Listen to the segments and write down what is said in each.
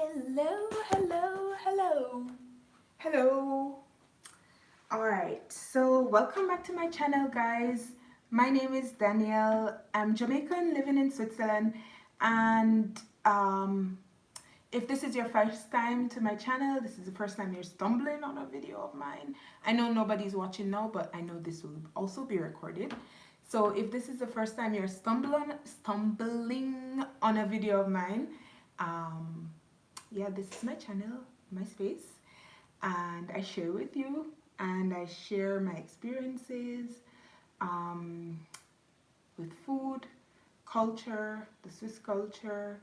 Hello, hello, hello, hello. All right, so welcome back to my channel, guys. My name is Danielle. I'm Jamaican living in Switzerland, and if this is your first time to my channel, this is the first time you're stumbling on a video of mine. I know nobody's watching now, but I know this will also be recorded. So if this is the first time you're stumbling on a video of mine, um, yeah, this is my channel, my space, and I share with you and I share my experiences um, with food, culture, the Swiss culture,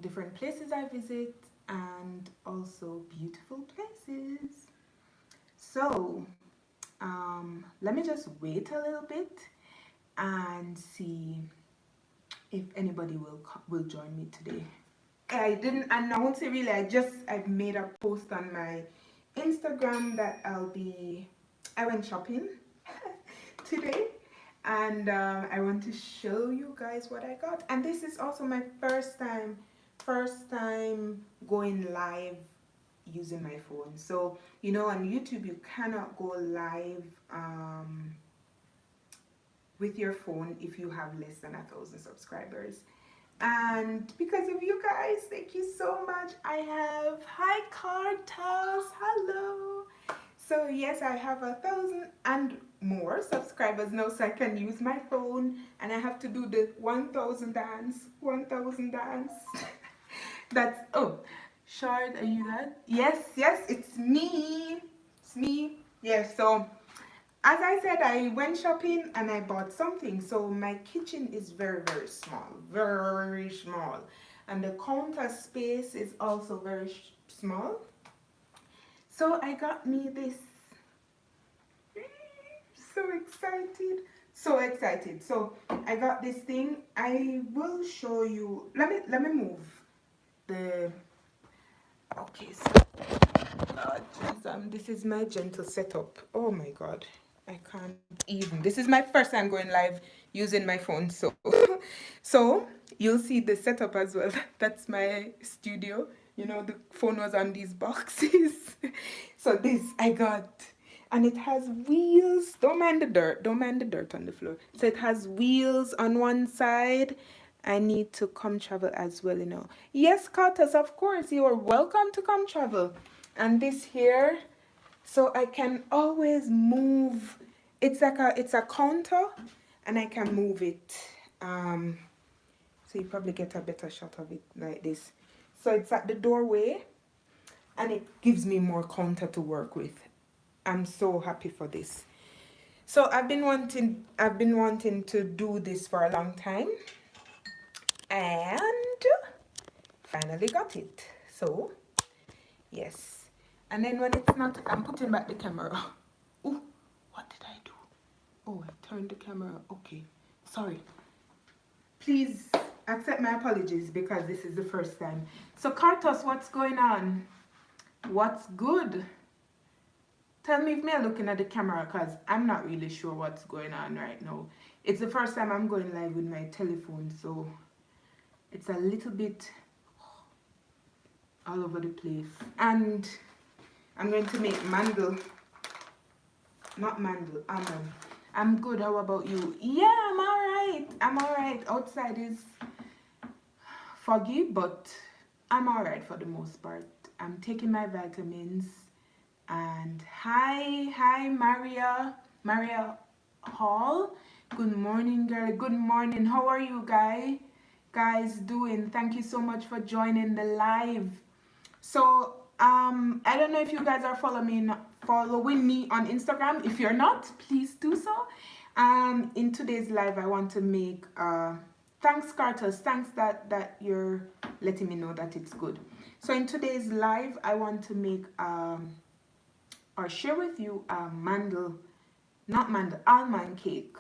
different places I visit, and also beautiful places. So let me just wait a little bit and see if anybody will join me today. I didn't announce it really. I've made a post on my Instagram that I went shopping today, and I want to show you guys what I got. And this is also my first time going live using my phone. So you know, on YouTube you cannot go live with your phone if you have less than 1,000 subscribers. And because of you guys, thank you so much. I have hi Cartas, hello. So yes, I have 1,000 and more subscribers now, so I can use my phone, and I have to do the 1,000 dance, 1,000 dance. That's Shard, are you there? Yes, it's me. It's me. Yes, so as I said, I went shopping and I bought something. So my kitchen is very, very small, very small. And the counter space is also very small. So I got me this. So excited. So excited. So I got this thing. I will show you. Let me move the okay, so this is my gentle setup. Oh my god. I can't even. This is my first time going live using my phone, so so you'll see the setup as well. That's my studio. You know, the phone was on these boxes. So this I got, and it has wheels. Don't mind the dirt. Don't mind the dirt on the floor. So it has wheels on one side. I need to come travel as well, you know. Yes, Carters, of course, you are welcome to come travel. And this here, so I can always move. It's a counter, and I can move it. So you probably get a better shot of it like this. So it's at the doorway, and it gives me more counter to work with. I'm so happy for this. So I've been wanting to do this for a long time, and finally got it. So yes, and then when it's not, I'm putting back the camera. Oh, what did I do? Oh, I turned the camera. Okay, sorry. Please accept my apologies because this is the first time. So Cartos, what's going on? What's good? Tell me if me looking at the camera, because I'm not really sure what's going on right now. It's the first time I'm going live with my telephone, so it's a little bit all over the place. And I'm going to make mandel, not mandel, almond. I'm good. How about you? Yeah, I'm alright. I'm alright. Outside is foggy, but I'm alright for the most part. I'm taking my vitamins. And hi, Maria Hall. Good morning, girl. Good morning. How are you, guys doing? Thank you so much for joining the live. So I don't know if you guys are following me on Instagram. If you're not, please do so. In today's live, I want to make thanks, Carter. Thanks that you're letting me know that it's good. So in today's live, I want to make or share with you a almond cake.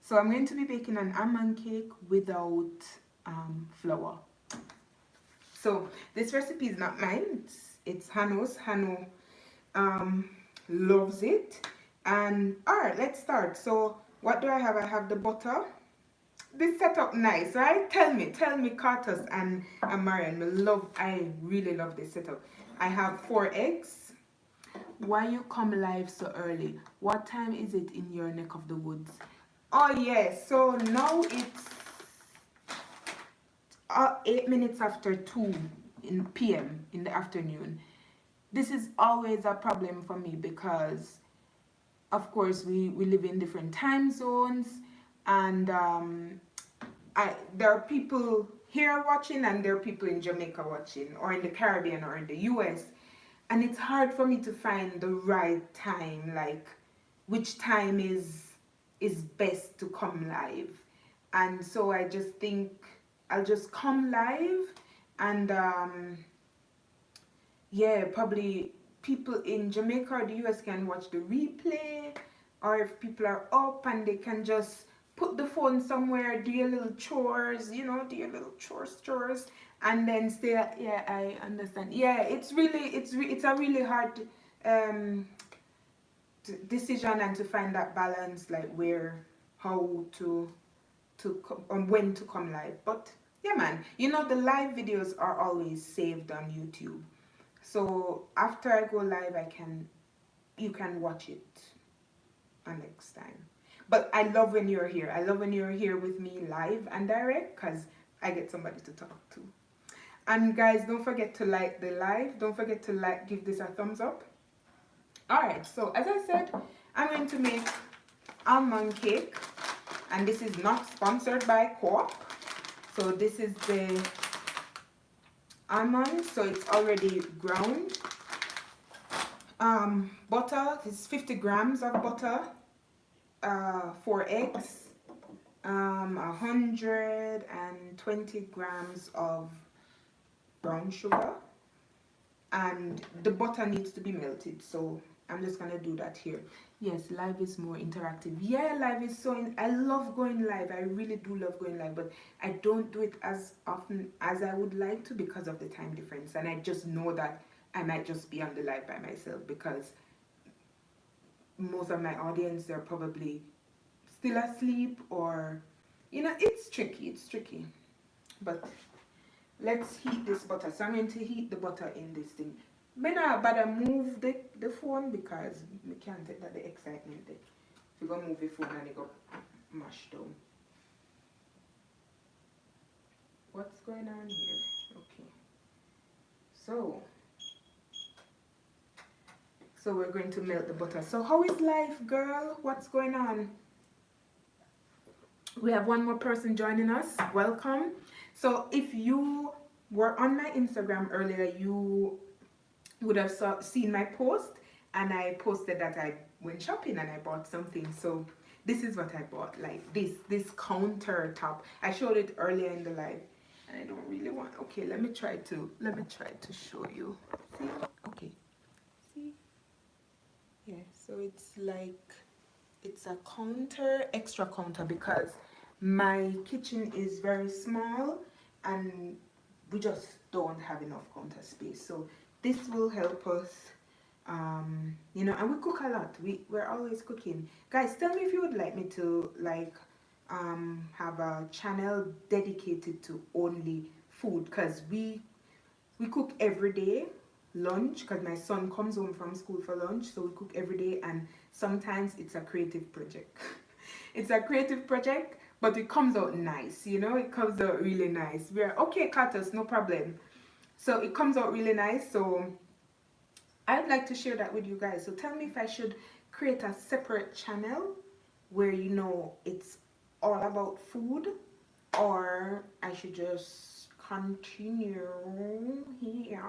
So I'm going to be baking an almond cake without flour. So this recipe is not mine. It's Hano's. Hano loves it. And all right, let's start. So what do I have? I have the butter. this setup nice, right? Tell me, Cartus and Marian, I really love this setup. I have 4 eggs. Why you come live so early? What time is it in your neck of the woods? Oh yes, so now it's 8 minutes after 2 in p.m. in the afternoon. This is always a problem for me because of course we live in different time zones, and there are people here watching and there are people in Jamaica watching, or in the Caribbean or in the US, and it's hard for me to find the right time, like which time is best to come live. And so I just think I'll just come live, and yeah, probably people in Jamaica or the US can watch the replay, or if people are up and they can just put the phone somewhere, do your little chores, do your little chores, and then stay. Yeah, I understand. Yeah, it's a really hard um, decision, and to find that balance, like how to when to come live. But yeah, man, the live videos are always saved on YouTube. So after I go live, you can watch it next time. But I love when you're here. I love when you're here with me live and direct, because I get somebody to talk to. And guys, don't forget to like the live. Don't forget to give this a thumbs up. Alright, so as I said, I'm going to make almond cake. And this is not sponsored by Co-op. So this is the almond, so it's already ground. Butter, this is 50 grams of butter. 4 eggs. 120 grams of brown sugar. And the butter needs to be melted, so I'm just gonna do that here. Yes, live is more interactive. Yeah, live is I love going live. I really do love going live, but I don't do it as often as I would like to because of the time difference. And I just know that I might just be on the live by myself, because most of my audience, they're probably still asleep, or it's tricky. But let's heat this butter. So I'm going to heat the butter in this thing. But I move the phone, because we can't take that the excitement there. If you go move the phone and it go mash down. What's going on here? Okay. So we're going to melt the butter. So how is life, girl? What's going on? We have one more person joining us. Welcome. So if you were on my Instagram earlier, you would have seen my post, and I posted that I went shopping and I bought something. So this is what I bought, like this countertop. I showed it earlier in the live, and I don't really want. Okay, let me try to show you. See? Okay. See? Yeah. So it's a extra counter, because my kitchen is very small and we just don't have enough counter space. So this will help us, and we cook a lot. We're always cooking. Guys, tell me if you would like me to have a channel dedicated to only food, because we cook every day. Lunch, because my son comes home from school for lunch, so we cook every day, and sometimes it's a creative project. It's a creative project, but it comes out nice, it comes out really nice. We're okay, Katas, no problem. So it comes out really nice. So I'd like to share that with you guys. So tell me if I should create a separate channel where it's all about food, or I should just continue here.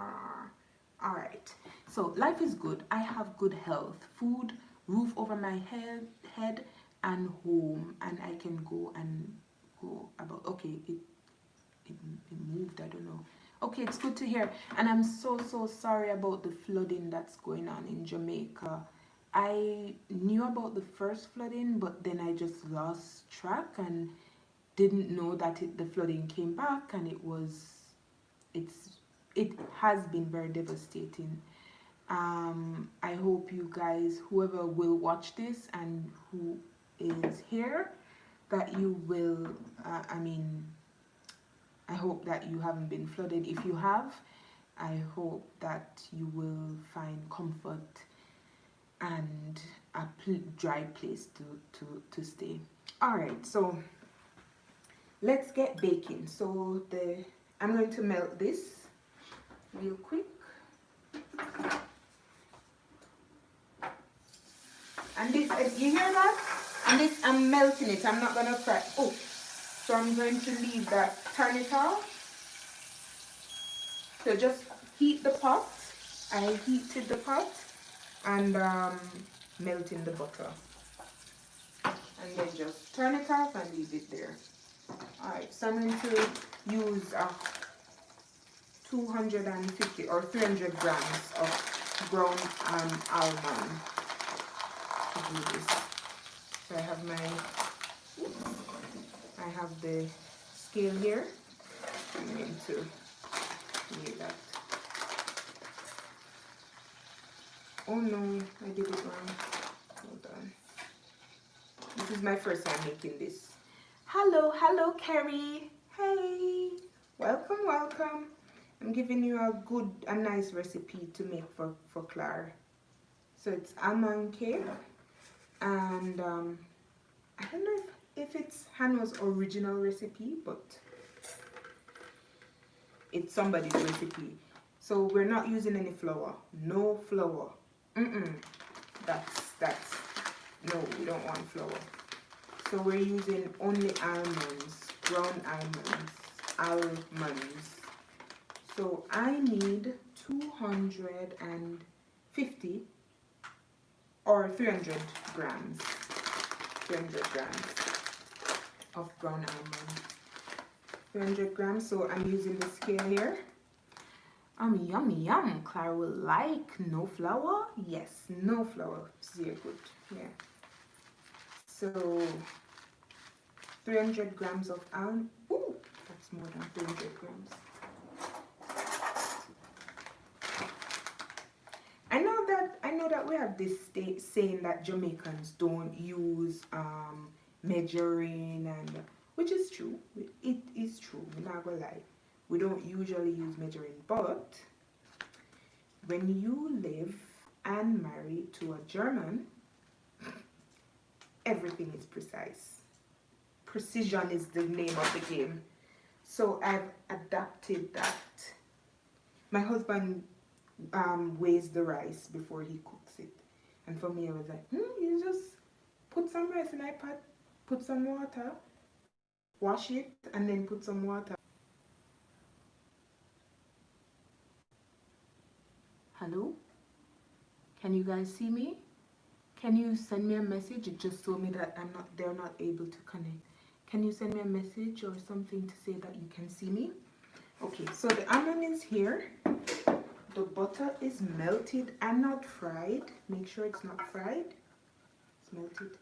Alright, so life is good. I have good health, food, roof over my head, and home, and I can go about. Okay, it moved, I don't know. Okay, it's good to hear. And I'm so sorry about the flooding that's going on in Jamaica. I knew about the first flooding, but then I just lost track and didn't know that the flooding came back, and it has been very devastating. I hope you guys, whoever will watch this and who is here, that you will, I hope that you haven't been flooded. If you have, I hope that you will find comfort and a dry place to stay. All right, so let's get baking. So I'm going to melt this real quick. And this, you hear that? And this, I'm melting it. I'm not going to fry. Oh, so I'm going to leave that, turn it off. So just heat the pot. I heated the pot and melting the butter. And then just turn it off and leave it there. Alright, so I'm going to use 250 or 300 grams of ground almond to do this. So I have the scale here. I'm going to weigh that. Oh no, I did it wrong. Hold on. This is my first time making this. Hello Kerry. Hey, welcome. I'm giving you a nice recipe to make for Claire. So it's almond cake, and I don't know if it's Hannah's original recipe, but it's somebody's recipe. So we're not using any flour. No flour. That's no, we don't want flour. So we're using only almonds, ground almonds. So I need 250 or 300 grams of ground almond. 300 grams. So I'm using the scale here. Yum. Clara will like no flour. Yes, no flour. Very good. Yeah. So 300 grams of almond. Ooh, that's more than 300 grams. I know that we have this saying that Jamaicans don't use measuring, and which is true. It is true. I'm not gonna lie. We don't usually use measuring, but when you live and marry to a German, everything is precise. Precision is the name of the game. So I've adapted that. My husband weighs the rice before he cooks it, and for me I was like, you just put some rice in a pot, put some water, wash it, and then put some water. Hello, can you guys see me? Can you send me a message? It just told me that they're not able to connect. Can you send me a message or something to say that you can see me? Okay, so the almond is here. The butter is melted and not fried. Make sure it's not fried. It's melted.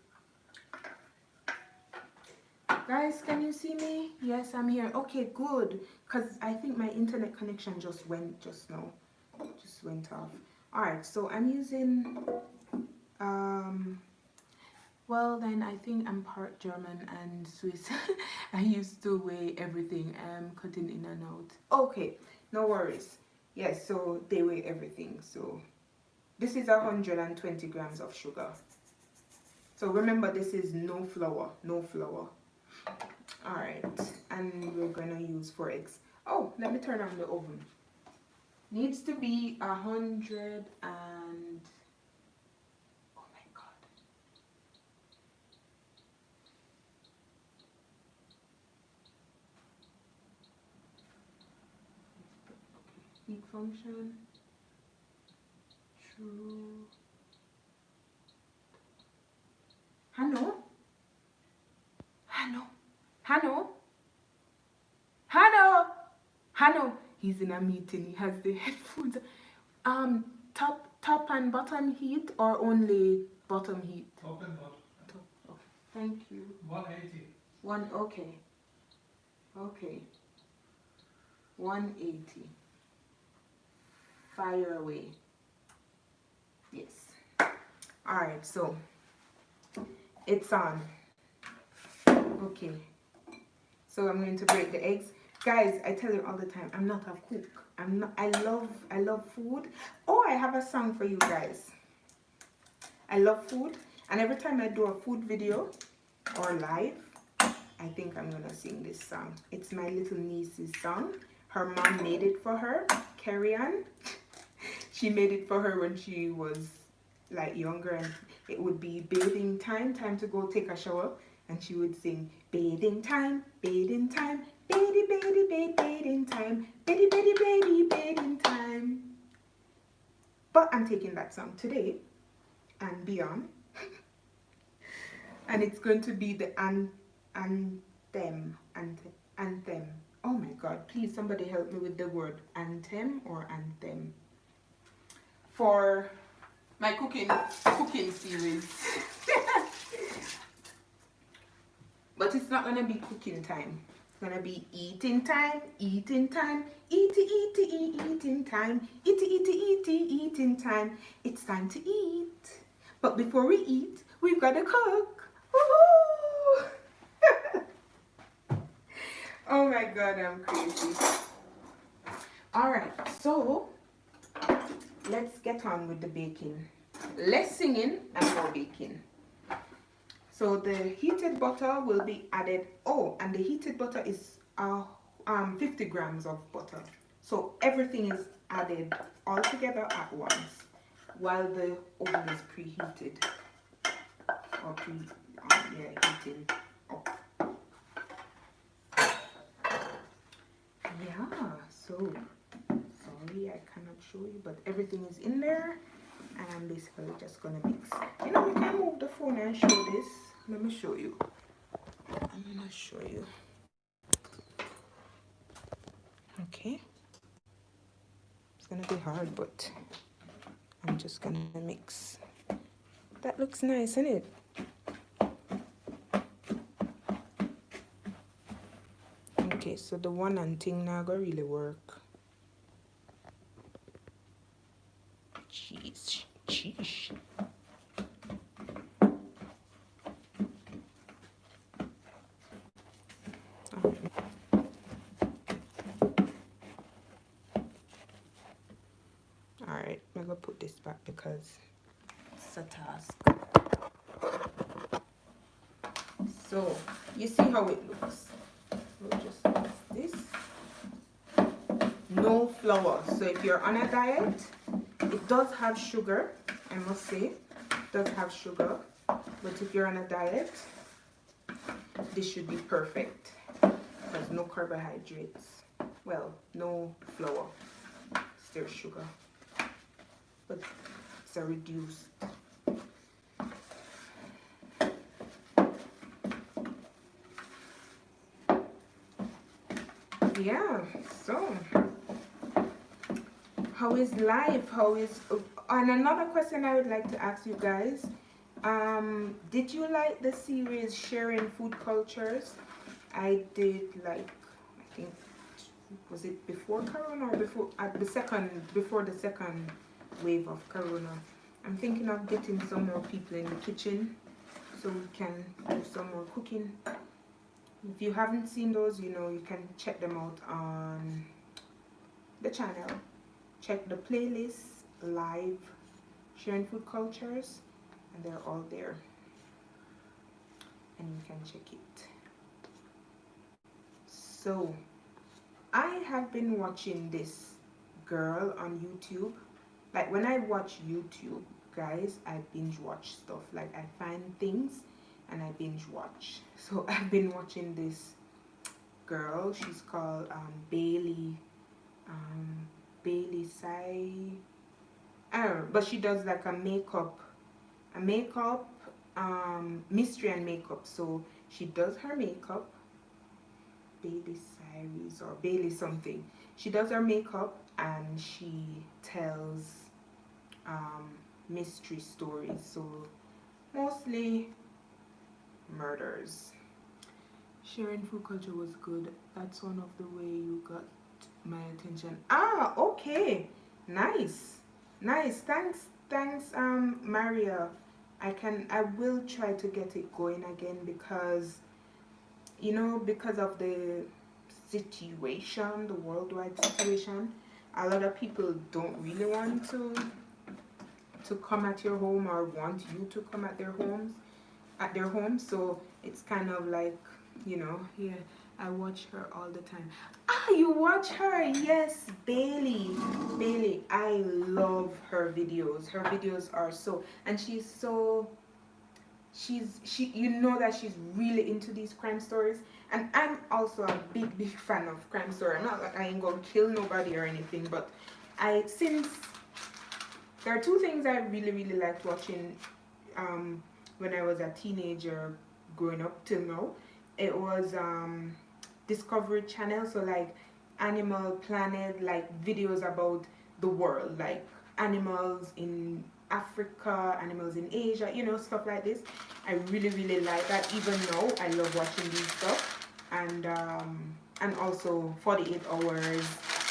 Guys, can you see me? Yes, I'm here. Okay, good. Because I think my internet connection just went just now. Just went off. Alright, so I'm using... well, then I think I'm part German and Swiss. I used to weigh everything. I'm cutting in and out. Okay, no worries. Yes, so they weigh everything. So this is 120 grams of sugar. So remember, this is no flour. All right, and we're gonna use 4 eggs. Oh, let me turn on the oven. Needs to be 100 and... oh my God. Heat function. True. Hanno. He's in a meeting. He has the headphones. Top and bottom heat, or only bottom heat? Top and bottom. Top. Okay. Thank you. 180. Okay. 180. Fire away. Yes. All right. So it's on. Okay. So I'm going to break the eggs. Guys, I tell you all the time, I'm not a cook. I love food. Oh, I have a song for you guys. I love food, and every time I do a food video or live, I think I'm gonna sing this song. It's my little niece's song. Her mom made it for her, Carrie Ann. She made it for her when she was like younger, and it would be bathing time, time to go take a shower, and she would sing bathing time, bathing time, baby, baby, baby, bathing time, baby, baby, baby, bathing time. But I'm taking that song today and beyond, and it's going to be the anthem. Oh my God, please somebody help me with the word anthem or anthem for my cooking series. But it's not gonna be cooking time. It's gonna be eating time, eating time, eating time, eating time. It's time to eat. But before we eat, we've gotta cook. Woohoo! Oh my God, I'm crazy. Alright, so let's get on with the baking. Less singing and more baking. So the heated butter will be added. Oh, and the heated butter is 50 grams of butter. So everything is added all together at once while the oven is preheated or heating up. Yeah, so sorry I cannot show you, but everything is in there, and I'm basically just gonna mix. You know, we can move the phone and show this. Let me show you. I'm gonna show you. Okay, it's gonna be hard, but I'm just gonna mix. That looks nice, isn't it? Okay, so the one and thing now gonna really work. Jeez. Alright, I'm gonna put this back because it's a task. So, you see how it looks. We'll just use this. No flour. So if you're on a diet, it does have sugar, I must say. It does have sugar. But if you're on a diet, this should be perfect. There's no carbohydrates. Well, no flour. There's sugar. But it's a reduced. Yeah, so how is life? And another question I would like to ask you guys, did you like the series Sharing Food Cultures? I did, like, I think, was it before Corona or before the second wave of Corona? I'm thinking of getting some more people in the kitchen so we can do some more cooking. If you haven't seen those, you know, you can check them out on the channel. Check the playlist, live, Sharing Food Cultures, and they're all there. And you can check it. So, I have been watching this girl on YouTube. Like, when I watch YouTube, guys, I binge watch stuff. Like, I find things and I binge watch. So I've been watching this girl. She's called Bailey Sai. But she does like a makeup, mystery and makeup. So she does her makeup. Bailey Cyrus or Bailey something. She does her makeup and she tells mystery stories. So mostly murders. Sharing Food Culture was good. That's one of the way you got my attention. Ah, okay. Nice. Thanks, Maria. I will try to get it going again because you know, because of the situation, the worldwide situation, a lot of people don't really want to come at your home or want you to come at their homes. So it's kind of like, you know, yeah, I watch her all the time. Ah, you watch her? Yes, Bailey, I love her videos. Her videos are so, and she you know that she's really into these crime stories, and I'm also a big fan of crime story. Not like I ain't gonna kill nobody or anything, but since there are two things I really liked watching when I was a teenager growing up till now. It was Discovery Channel, so like Animal Planet, like videos about the world, like animals in Africa, animals in Asia, you know, stuff like this. I really like that. Even now, I love watching these stuff, and also 48 Hours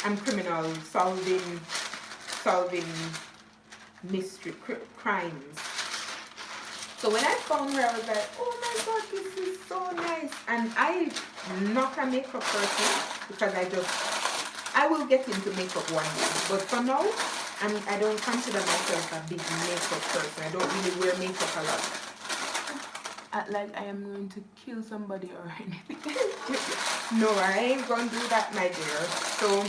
and criminal solving mystery crimes. So when I found her, I was like, oh my god, this is so nice. And I'm not a makeup person because I will get into makeup one day. But for now, I don't consider myself a big makeup person. I don't really wear makeup a lot. Like I am going to kill somebody or anything. No, I ain't gonna do that, my dear. So,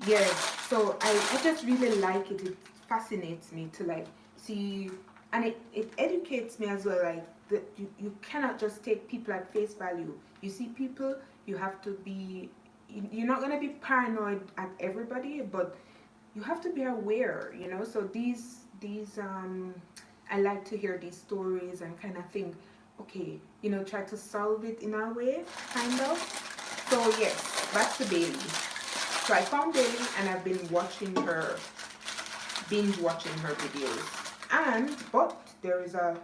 yeah. So I just really like it. It fascinates me to like see, and it educates me as well, like that you cannot just take people at face value. You see people, you have to be, you're not going to be paranoid at everybody, but you have to be aware, you know. So these I like to hear these stories and kind of think, okay, you know, try to solve it in a way, kind of. So yes, back to Bailey. So I found Bailey and I've been binge watching her videos. But there is a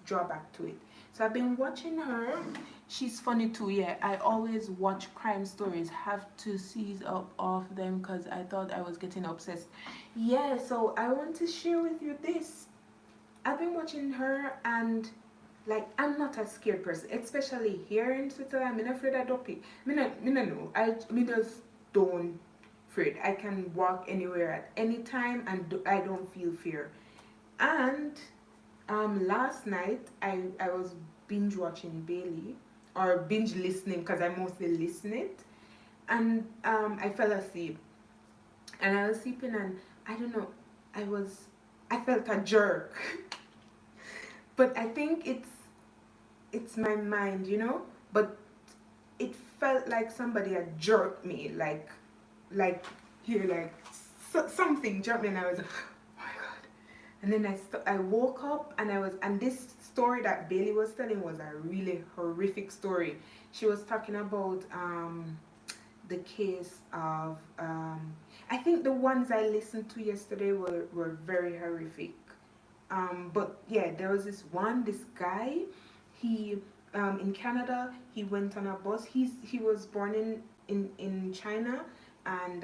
drawback to it. So I've been watching her. She's funny too. Yeah, I always watch crime stories. Have to seize up of them because I thought I was getting obsessed. Yeah. So I want to share with you this. I've been watching her, and like I'm not a scared person, especially here in Switzerland. I'm not afraid of dopey. Me no. I just don't afraid. I can walk anywhere at any time, and I don't feel fear. And last night I was binge watching Bailey, or binge listening because I mostly listen it, and I fell asleep, and I was sleeping, and I don't know, I felt a jerk, but I think it's my mind, you know, but it felt like somebody had jerked me, like here, like something jerked me, and I was. And then I woke up, and this story that Bailey was telling was a really horrific story. She was talking about the case of I think the ones I listened to yesterday were very horrific. But yeah, there was this guy, he in Canada, he went on a bus. He was born in China and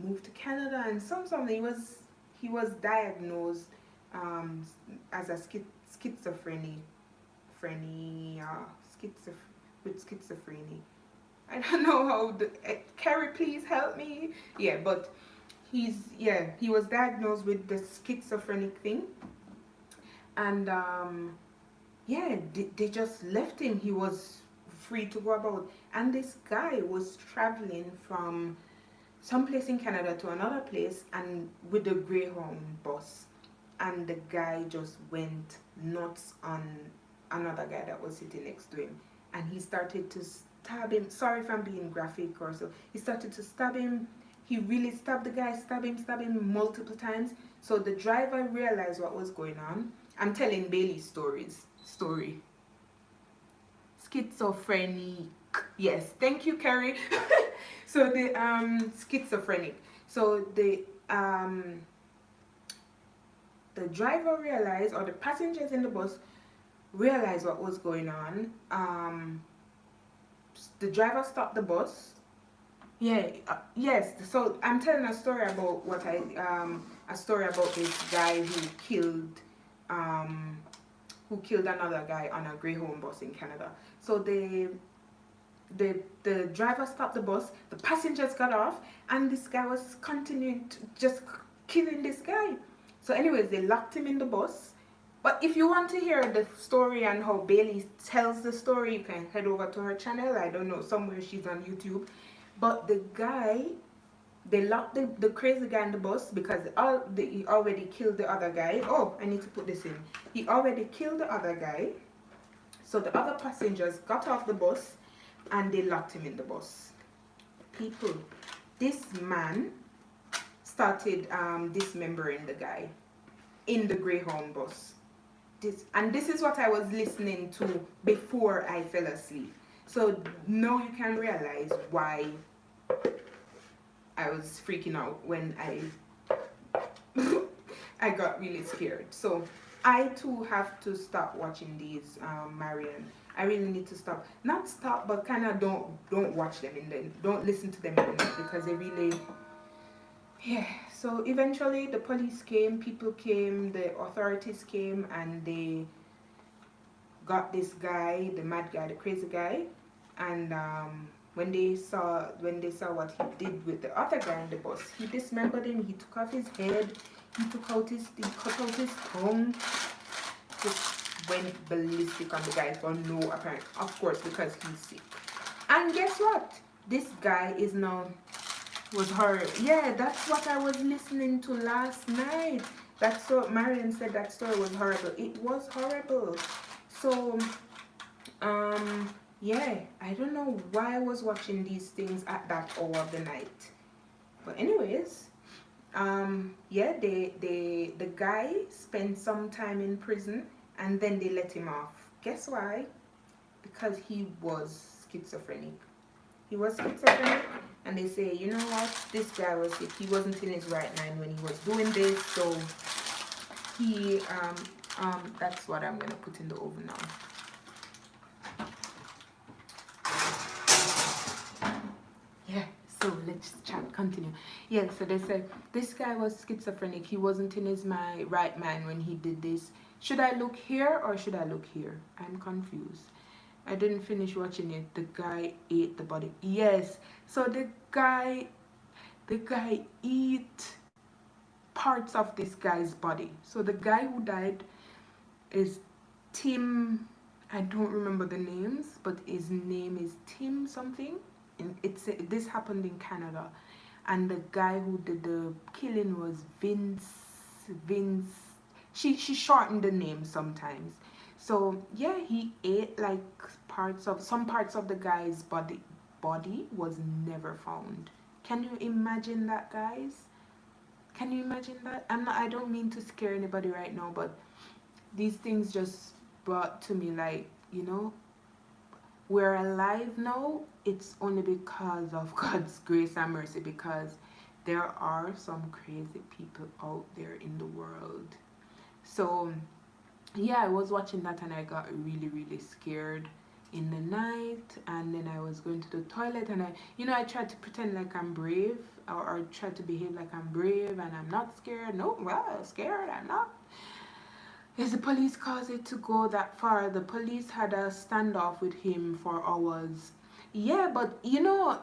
moved to Canada, and something he was diagnosed as a schizophrenia, with schizophrenia. I don't know how Carrie, please help me. Yeah, but he was diagnosed with the schizophrenic thing, and yeah, they just left him. He was free to go about, and this guy was traveling from some place in Canada to another place, and with the Greyhound bus, and the guy just went nuts on another guy that was sitting next to him, and he started to stab him. Sorry if I'm being graphic or so. He started to stab him. He really stabbed the guy, stab him multiple times. So the driver realized what was going on. I'm telling Bailey's story. Schizophrenic. Yes, thank you, Carrie. So the schizophrenic. So the driver realized, or the passengers in the bus realized what was going on. The driver stopped the bus. Yeah, yes. So I'm telling a story about a story about this guy who killed who killed another guy on a Greyhound bus in Canada. So the driver stopped the bus, the passengers got off, and this guy was continuing to just killing this guy. So anyways, they locked him in the bus. But if you want to hear the story and how Bailey tells the story, you can head over to her channel. I don't know, somewhere she's on YouTube. But the guy, they locked the crazy guy in the bus because he already killed the other guy. Oh, I need to put this in. He already killed the other guy. So the other passengers got off the bus and they locked him in the bus. People, this man started dismembering the guy in the Greyhound bus. This is what I was listening to before I fell asleep. So now you can realize why I was freaking out when I got really scared. So I too have to stop watching these, Marian. I really need to stop. Not stop, but kind of don't watch them don't listen to them in the night, because they really, yeah. So eventually the police came, people came, the authorities came, and they got this guy, the mad guy, the crazy guy. And when they saw what he did with the other guy in the bus, he dismembered him, he took off his head, he cut out his tongue, just went ballistic on the guy for no apparent, of course, because he's sick. And guess what? This guy was horrible. Yeah, that's what I was listening to last night. That's what Marian said, that story was horrible. It was horrible. So, yeah, I don't know why I was watching these things at that hour of the night. But anyways, yeah, the guy spent some time in prison and then they let him off. Guess why? Because he was schizophrenic. He was schizophrenic, and they say, you know what, this guy was sick. He wasn't in his right mind when he was doing this, so he, that's what I'm gonna put in the oven now. Yeah, so let's continue. Yeah, so they said this guy was schizophrenic. He wasn't in his right mind when he did this. Should I look here or should I look here? I'm confused. I didn't finish watching it. The guy ate the body. Yes. So the guy ate parts of this guy's body. So the guy who died is Tim. I don't remember the names, but his name is Tim something. And this happened in Canada. And the guy who did the killing was Vince. She shortened the name sometimes. So yeah, he ate like some parts of the guy's body was never found. Can you imagine that, guys? Can you imagine that? I don't mean to scare anybody right now, but these things just brought to me, like, you know, we're alive now. It's only because of God's grace and mercy, because there are some crazy people out there in the world. So yeah, I was watching that and I got really, really scared in the night. And then I was going to the toilet and I tried to pretend like I'm brave, or try to behave like I'm brave and I'm not scared. No, well, scared, I'm not. Is the police caused it to go that far? The police had a standoff with him for hours. Yeah, but you know,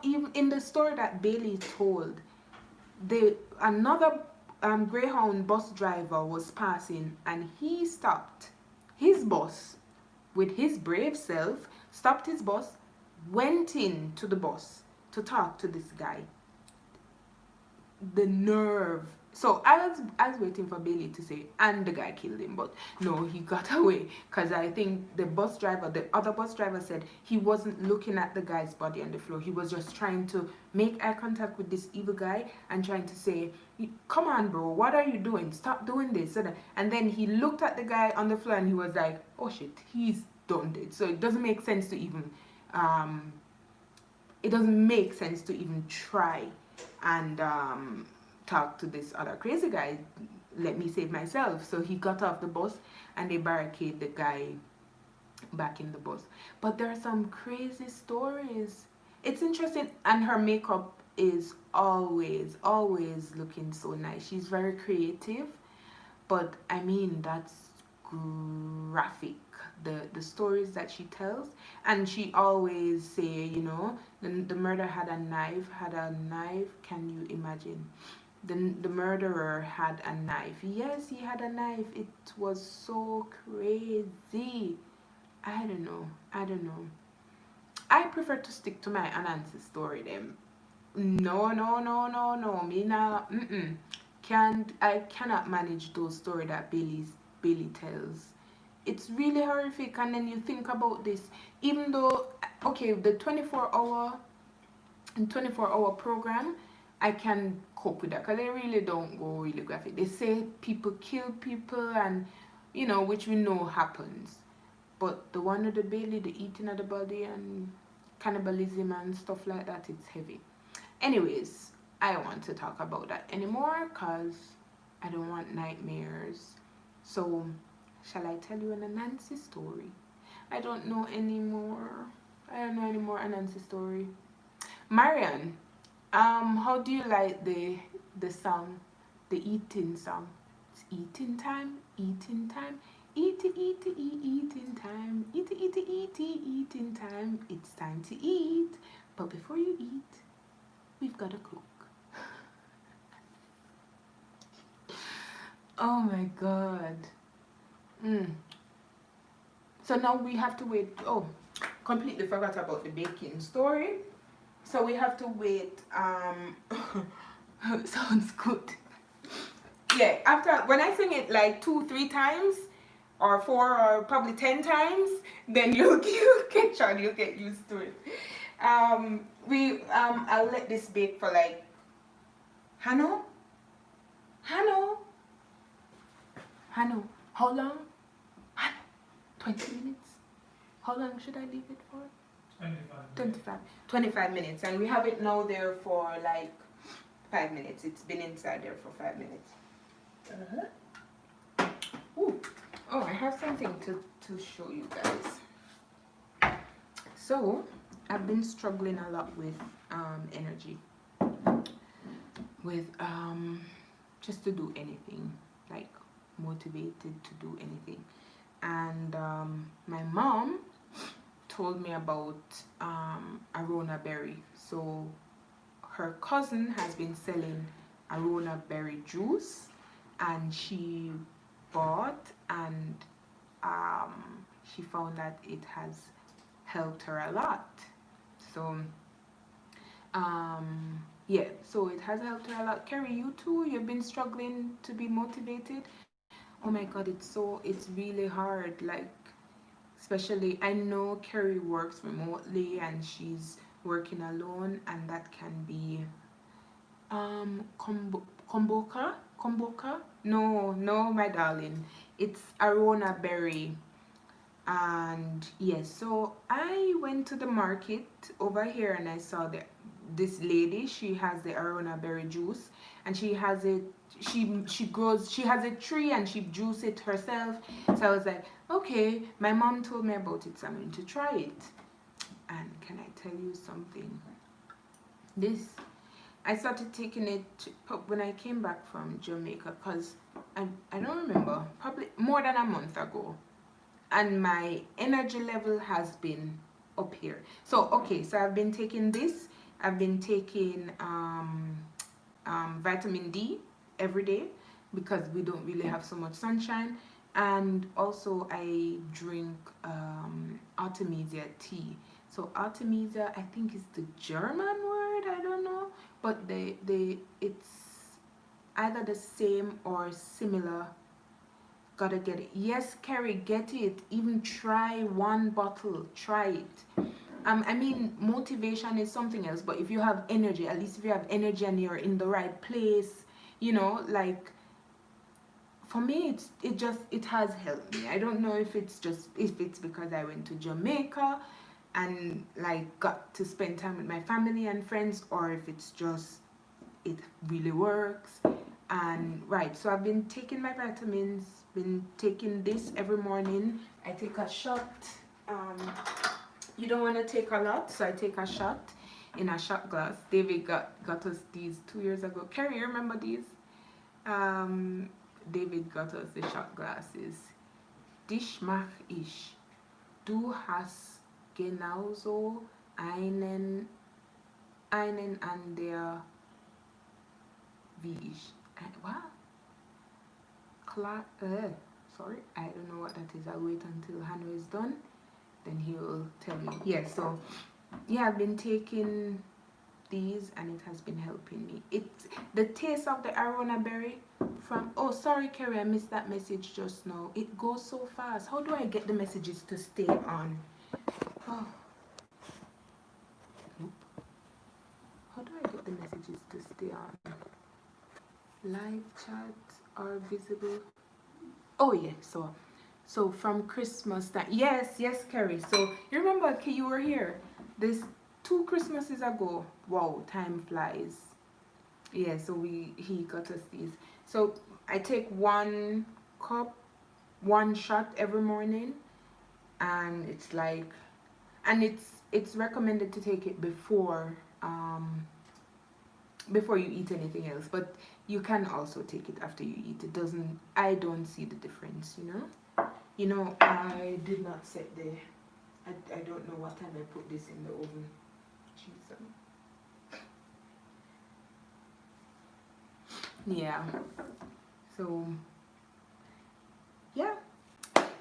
even in the story that Bailey told, another Greyhound bus driver was passing and he stopped his bus with his brave self, stopped his bus, went into the bus to talk to this guy. The nerve. So I was waiting for Bailey to say, and the guy killed him, but no, he got away, because I think the other bus driver said he wasn't looking at the guy's body on the floor. He was just trying to make eye contact with this evil guy and trying to say, come on bro, what are you doing? Stop doing this. And then he looked at the guy on the floor and he was like, oh shit, he's done it. So it doesn't make sense to even try and talk to this other crazy guy. Let me save myself. So he got off the bus and they barricade the guy back in the bus. But there are some crazy stories. It's interesting, and her makeup is always looking so nice. She's very creative, but I mean, that's graphic, the stories that she tells. And she always say, you know, the murder had a knife, can you imagine? The murderer had a knife. Yes, he had a knife. It was so crazy. I don't know. I prefer to stick to my Anansi story then. No. Me now, I cannot manage those stories that Billy tells. It's really horrific. And then you think about this, even though, okay, the 24-hour program, I can cope with that because they really don't go really graphic. They say people kill people, and you know, which we know happens. But the one with the Bailey, the eating of the body and cannibalism and stuff like that, it's heavy. Anyways, I don't want to talk about that anymore because I don't want nightmares. So, shall I tell you an Anansi story? I don't know anymore. I don't know any more Anansi story. Marian, how do you like the song, the eating song? It's eating time, eating time, eating time, eating time. It's time to eat, but before you eat, we've got to cook. Oh my God. So now we have to wait. Oh, completely forgot about the baking story. So we have to wait. Sounds good. Yeah, after when I sing it like 2-3 times, or 4 or probably 10 times, then you'll catch on. You'll get used to it. I'll let this bake for like Hano. How long? 20 minutes. How long should I leave it for? 25 minutes, and we have it now there for like 5 minutes. It's been inside there for 5 minutes. Ooh. Oh, I have something to show you guys. So I've been struggling a lot with energy, with just to do anything, like motivated to do anything. And my mom told me about Arona berry. So her cousin has been selling Arona berry juice, and she bought, and she found that it has helped her a lot. So yeah, so it has helped her a lot. Kerry, you too, you've been struggling to be motivated. Oh my God, it's really hard. Like, especially, I know Kerry works remotely and she's working alone, and that can be kombucha. No, my darling, it's Arona berry. And yes, so I went to the market over here and I saw this lady. She has the Arona berry juice, and she has it. She has a tree and she juices it herself. So I was like, okay, my mom told me about it, so I'm going to try it. And can I tell you something? I started taking it when I came back from Jamaica, because I don't remember, probably more than a month ago. And my energy level has been up here. So, okay, so I've been taking this. I've been taking vitamin D every day because we don't really have so much sunshine. And also I drink Artemisia tea. So Artemisia, I think is the German word, I don't know, but it's either the same or similar. Gotta get it. Yes, Kerry, get it. Even try one bottle. Try it. I mean, motivation is something else, but if you have energy, at least if you have energy and you're in the right place, you know, like, for me, it has helped me. I don't know if it's because I went to Jamaica and like got to spend time with my family and friends, or if it's just it really works. And right, so I've been taking my vitamins, been taking this every morning. I take a shot. You don't want to take a lot, so I take a shot in a shot glass. David got us these 2 years ago. Kerry, you remember these? David got us the shot glasses. Dich mach ich. Du hast genauso einen an der wie ich. What? Sorry, I don't know what that is. I'll wait until Hannah is done. Then he will tell me. Yeah, so yeah, I've been taking these and it has been helping me. It's the taste of the arona berry from, oh sorry Kerry, I missed that message just now. It goes so fast. How do I get the messages to stay on? Oh. Nope. How do I get the messages to stay on? Live chat are visible. Oh yeah, so from Christmas time. Yes, Kerry. So you remember you were here this 2 Christmases ago. Wow, time flies. Yeah, so he got us these. So I take 1 cup, 1 shot every morning, and it's like, and it's recommended to take it before you eat anything else, but you can also take it after you eat. It doesn't, I don't see the difference, you know. I did not set the, I don't know what time I put this in the oven. Jesus. Yeah, so yeah,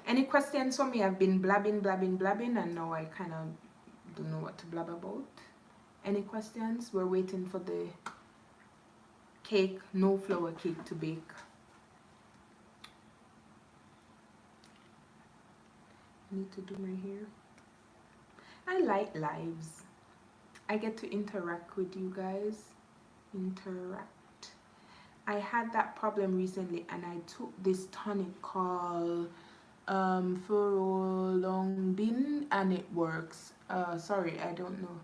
any questions for me? I've been blabbing, and now I kind of don't know what to blab about. Any questions? We're waiting for the cake, no flour cake, to bake. Need to do my hair. I like lives. I get to interact with you guys. I had that problem recently and I took this tonic called Furolongbin and it works. Sorry, I don't know.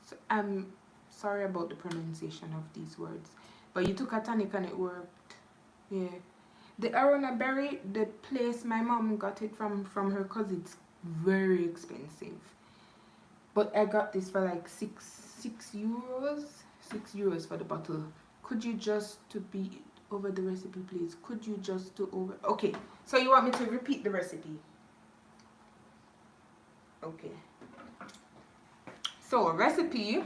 So, I'm sorry about the pronunciation of these words. But you took a tonic and it worked. Yeah. The arona berry, the place my mom got it from her cousin, it's very expensive. But I got this for like 6 euros. 6 euros for the bottle. Could you just to be over the recipe, please? Could you just do over? Okay, so you want me to repeat the recipe? Okay. So recipe: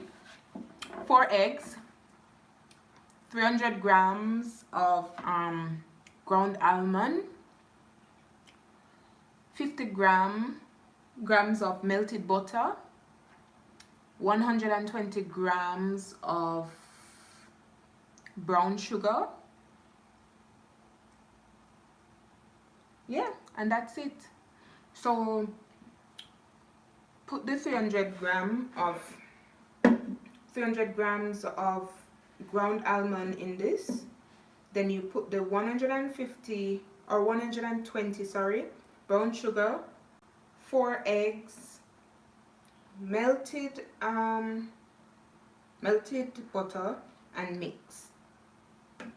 4 eggs, 300 grams of ground almond, 50 grams of melted butter, 120 grams of brown sugar. Yeah, and that's it. So put the 300 grams of ground almond in this. Then you put the 120 brown sugar, 4 eggs, melted butter, and mix.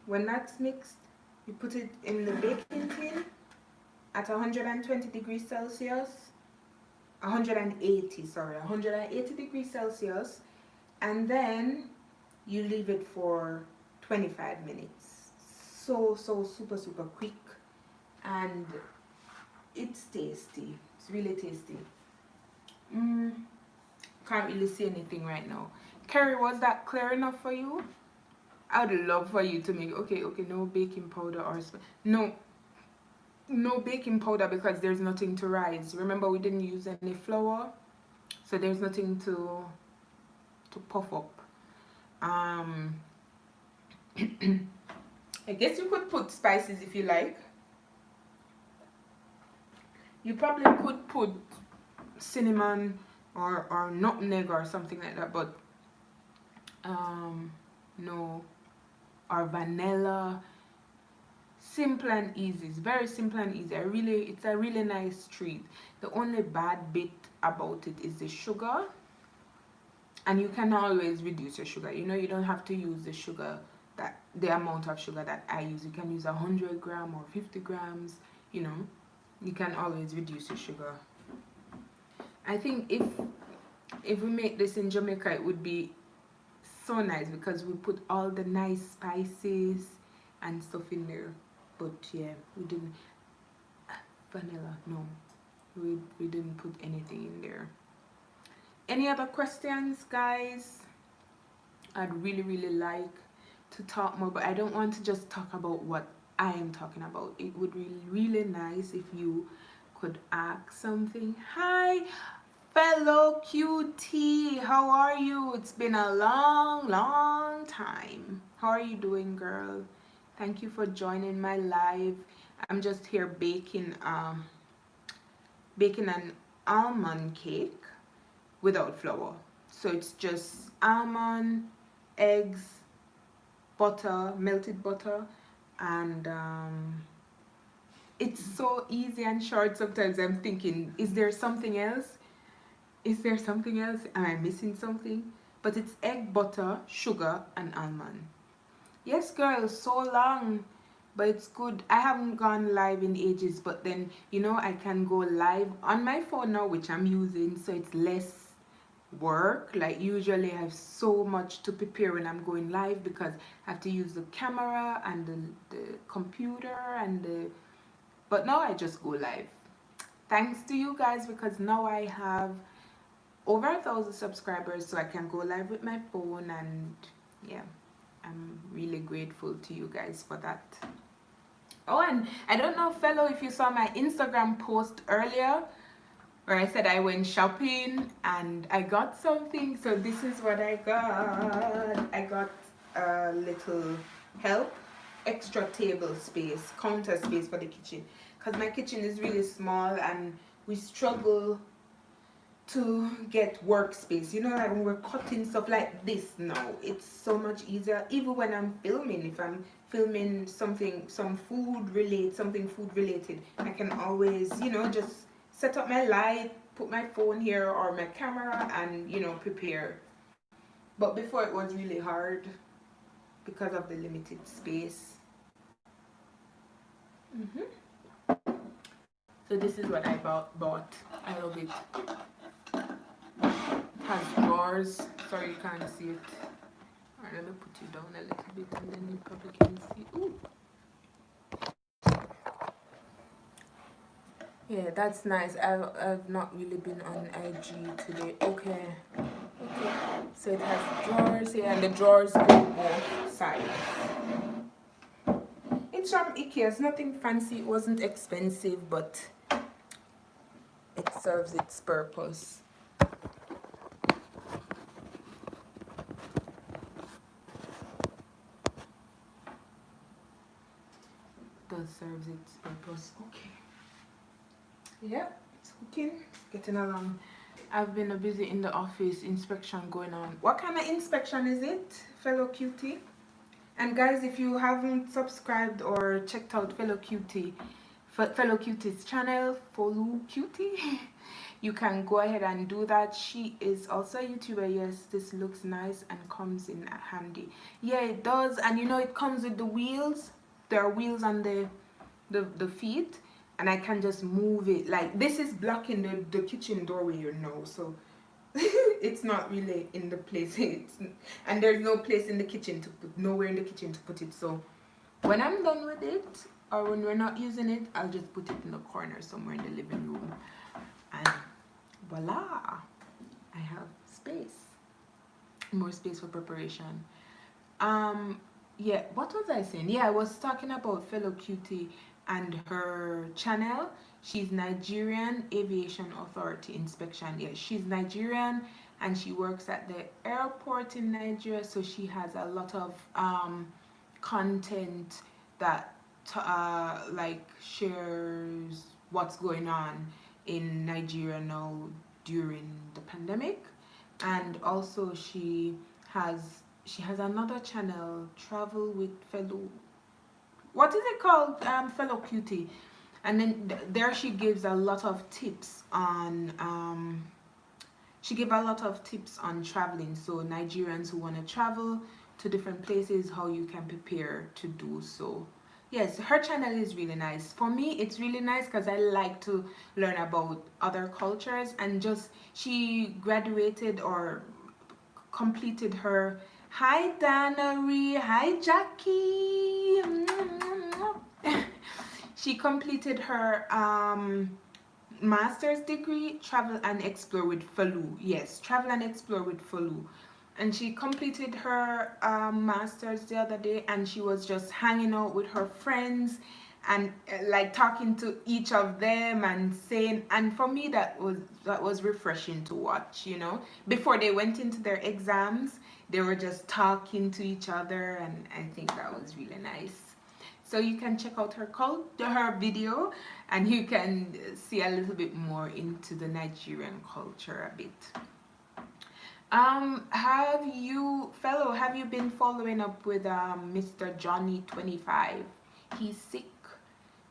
When that's mixed, you put it in the baking tin at 120 degrees Celsius, 180 degrees Celsius, and then you leave it for 25 minutes. So super quick, and it's tasty. It's really tasty. Can't really see anything right now. Kerry, was that clear enough for you? I would love for you to make, okay, no baking powder or no baking powder because there's nothing to rise. Remember, we didn't use any flour, so there's nothing to puff up. I guess you could put spices if you like. You probably could put cinnamon or nutmeg or something like that, but no, or vanilla. Simple and easy. It's very simple and easy. It's a really nice treat. The only bad bit about it is the sugar, and you can always reduce your sugar. You don't have to use the amount of sugar that I use. You can use 100 grams or 50 grams. You can always reduce your sugar. I think if we make this in Jamaica, it would be so nice because we put all the nice spices and stuff in there. but yeah, we didn't. Vanilla, no, we didn't put anything in there. Any other questions, guys? I'd really like to talk more, but I don't want to just talk about what I am talking about. It would be really nice if you could ask something. Hi, fellow QT, how are you? It's been a long time. How are you doing, girl? Thank you for joining my live. I'm just here baking an almond cake without flour. So it's just almond, eggs, butter, melted butter, and it's so easy and short. Sometimes I'm thinking, is there something else? Is there something else? Am I missing something? But it's egg, butter, sugar, and almond. Yes, girl, so long, but it's good. I haven't gone live in ages, but then, you know, I can go live on my phone now, which I'm using, so it's less work. Like usually I have so much to prepare when I'm going live because I have to use the camera and the computer and but now I just go live. Thanks to you guys, because now I have over 1,000 subscribers, so I can go live with my phone, and yeah, I'm really grateful to you guys for that. Oh, and I don't know, fellow, if you saw my Instagram post earlier where I said I went shopping and I got something. So this is what I got. I got a little help, extra table space, counter space for the kitchen, because my kitchen is really small and we struggle to get workspace. You know, like when we're cutting stuff like this now, it's so much easier. Even when I'm filming, if I'm filming something, something food related, I can always, you know, just set up my light, put my phone here or my camera, and, you know, prepare. But before it was really hard because of the limited space. So this is what I bought. I love it. Has drawers. Sorry you can't see it. Alright, let me put you down a little bit and then you probably can see. Ooh. Yeah, that's nice. I've not really been on IG today. Okay. So it has drawers here, and the drawers go both sides. It's from IKEA. It's nothing fancy. It wasn't expensive, but it serves its purpose. Does serves its purpose. Okay. Yeah, it's cooking. It's getting along. I've been busy in the office, inspection going on. What kind of inspection is it, fellow QT? And guys, if you haven't subscribed or checked out fellow QT's channel, follow QT, you can go ahead and do that. She is also a YouTuber. Yes, this looks nice and comes in handy. Yeah, it does. And you know, it comes with the wheels. There are wheels on the feet, and I can just move it. Like this is blocking the kitchen doorway, you know, so it's not really in the place. And there's no place in the kitchen to put, nowhere in the kitchen to put it. So when I'm done with it, or when we're not using it, I'll just put it in the corner somewhere in the living room, and voila, I have space, more space for preparation. Yeah, what was I saying? Yeah, I was talking about fellow QT and her channel. She's Nigerian Aviation Authority Inspection. Yeah, she's Nigerian and she works at the airport in Nigeria, so she has a lot of content that like shares what's going on in Nigeria now during the pandemic. And also she has another channel, Travel with Fellow, what is it called, Fellow Cutie. And then there she gives a lot of tips on traveling. So Nigerians who want to travel to different places, how you can prepare to do so. Yes, her channel is really nice. For me, it's really nice because I like to learn about other cultures, and just she graduated or completed her. Hi Danelle, hi Jackie. She completed her master's degree, travel and explore with Falu. Yes, travel and explore with Falu. And she completed her master's the other day, and she was just hanging out with her friends and like talking to each of them and saying, and for me that was refreshing to watch, you know. Before they went into their exams, they were just talking to each other, and I think that was really nice. So you can check out her video, and you can see a little bit more into the Nigerian culture a bit. Have you been following up with Mr. Johnny 25? He's sick.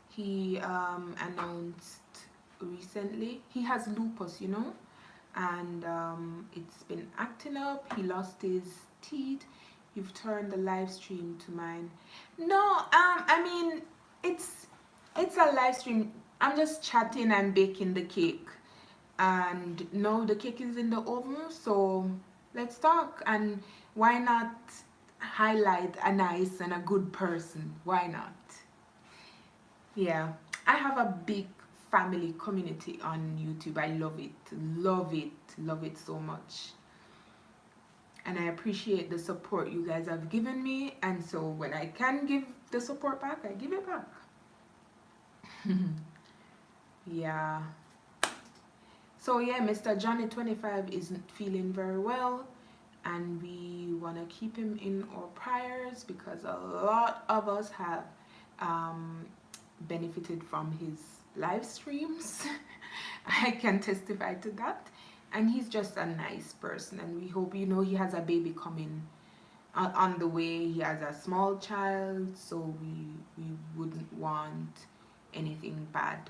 He announced recently he has lupus, you know, and it's been acting up. He lost his teeth. You've turned the live stream to mine. No, I mean, it's a live stream. I'm just chatting and baking the cake, and no, the cake is in the oven, so let's talk. And why not highlight a nice and a good person? Why not? Yeah, I have a big family community on YouTube. I love it, love it, love it so much. And I appreciate the support you guys have given me. And so when I can give the support back, I give it back. Yeah. So yeah, Mr. Johnny 25 isn't feeling very well, and we want to keep him in our prayers because a lot of us have benefited from his live streams. I can testify to that. And he's just a nice person, and we hope, you know, he has a baby coming on the way. He has a small child, so we wouldn't want anything bad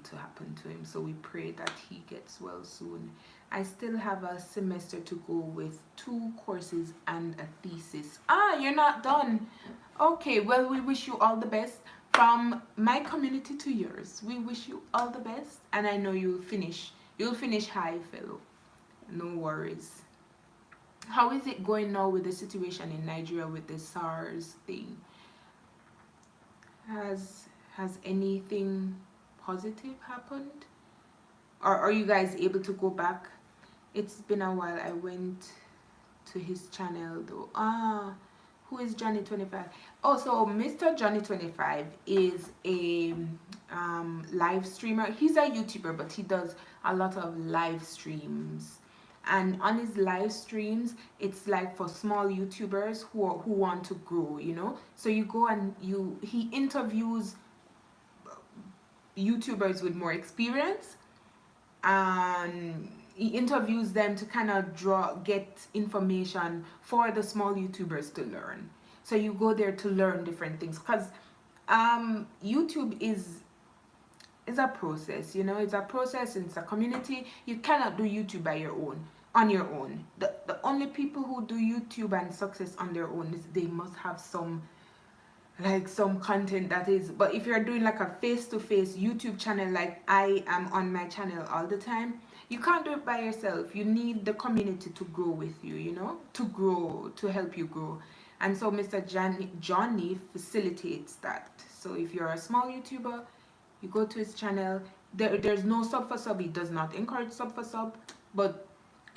to happen to him. So we pray that he gets well soon. I still have a semester to go with 2 courses and a thesis. You're not done. Okay, well, we wish you all the best. From my community to yours, we wish you all the best, and I know you'll finish high, fellow. No worries. How is it going now with the situation in Nigeria with the SARS thing? Has anything positive happened? Or are you guys able to go back? It's been a while. I went to his channel though. Who is Johnny 25? Oh, so Mr. Johnny 25 is a live streamer. He's a YouTuber, but he does a lot of live streams. And on his live streams, it's like for small YouTubers who want to grow, you know. So you go and he interviews YouTubers with more experience, and he interviews them to kind of get information for the small YouTubers to learn. So you go there to learn different things, because YouTube is a process, you know. It's a process, it's a community. You cannot do YouTube on your own. The only people who do YouTube and success on their own is they must have some content that is. But if you're doing like a face-to-face YouTube channel, like I am on my channel all the time, you can't do it by yourself. You need the community to grow with you, you know, to help you grow. And so Mr. Johnny facilitates that. So if you're a small YouTuber, you go to his channel. There's no sub for sub. He does not encourage sub for sub, but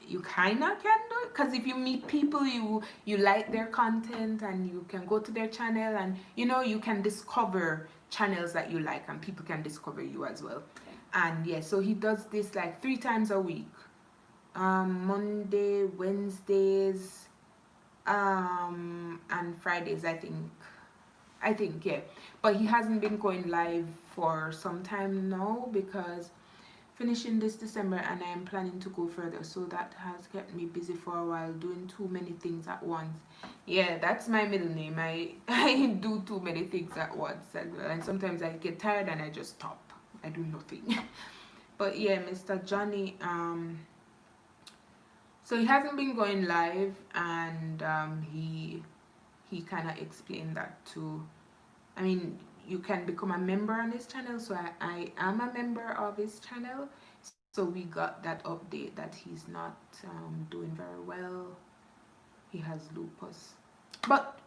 you kinda can do it, because if you meet people you like their content, and you can go to their channel, and you know, you can discover channels that you like, and people can discover you as well. And yeah, so he does this like 3 times a week, Monday, Wednesdays, and Fridays, I think, yeah. But he hasn't been going live for some time now, because finishing this December, and I am planning to go further, so that has kept me busy for a while, doing too many things at once. Yeah, that's my middle name. I do too many things at once as well, and sometimes I get tired and I just stop. I do nothing. But yeah, Mr. Johnny, so he hasn't been going live, and he kind of explained that too. I mean, you can become a member on his channel, so I am a member of his channel. So we got that update that he's not doing very well. He has lupus, but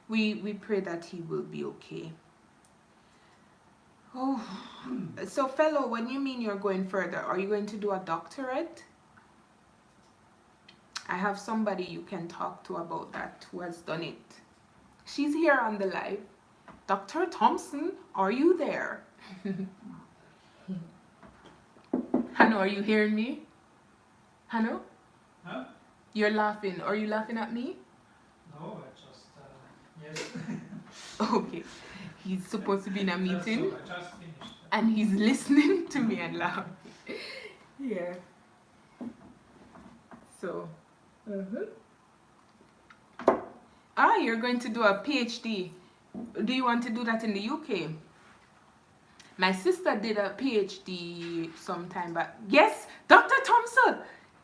we pray that he will be okay. Oh, so fellow, when you mean you're going further, are you going to do a doctorate? I have somebody you can talk to about that who has done it. She's here on the live. Dr. Thompson, are you there? Hannah, are you hearing me? Hannah? Huh? You're laughing. Are you laughing at me? No, I just, yes. Okay. He's supposed to be in a meeting So I just finished. and he's listening to me and laughing. Yeah. So. Ah, you're going to do a PhD. Do you want to do that in the UK? My sister did a PhD sometime back. Yes, Dr. Thompson,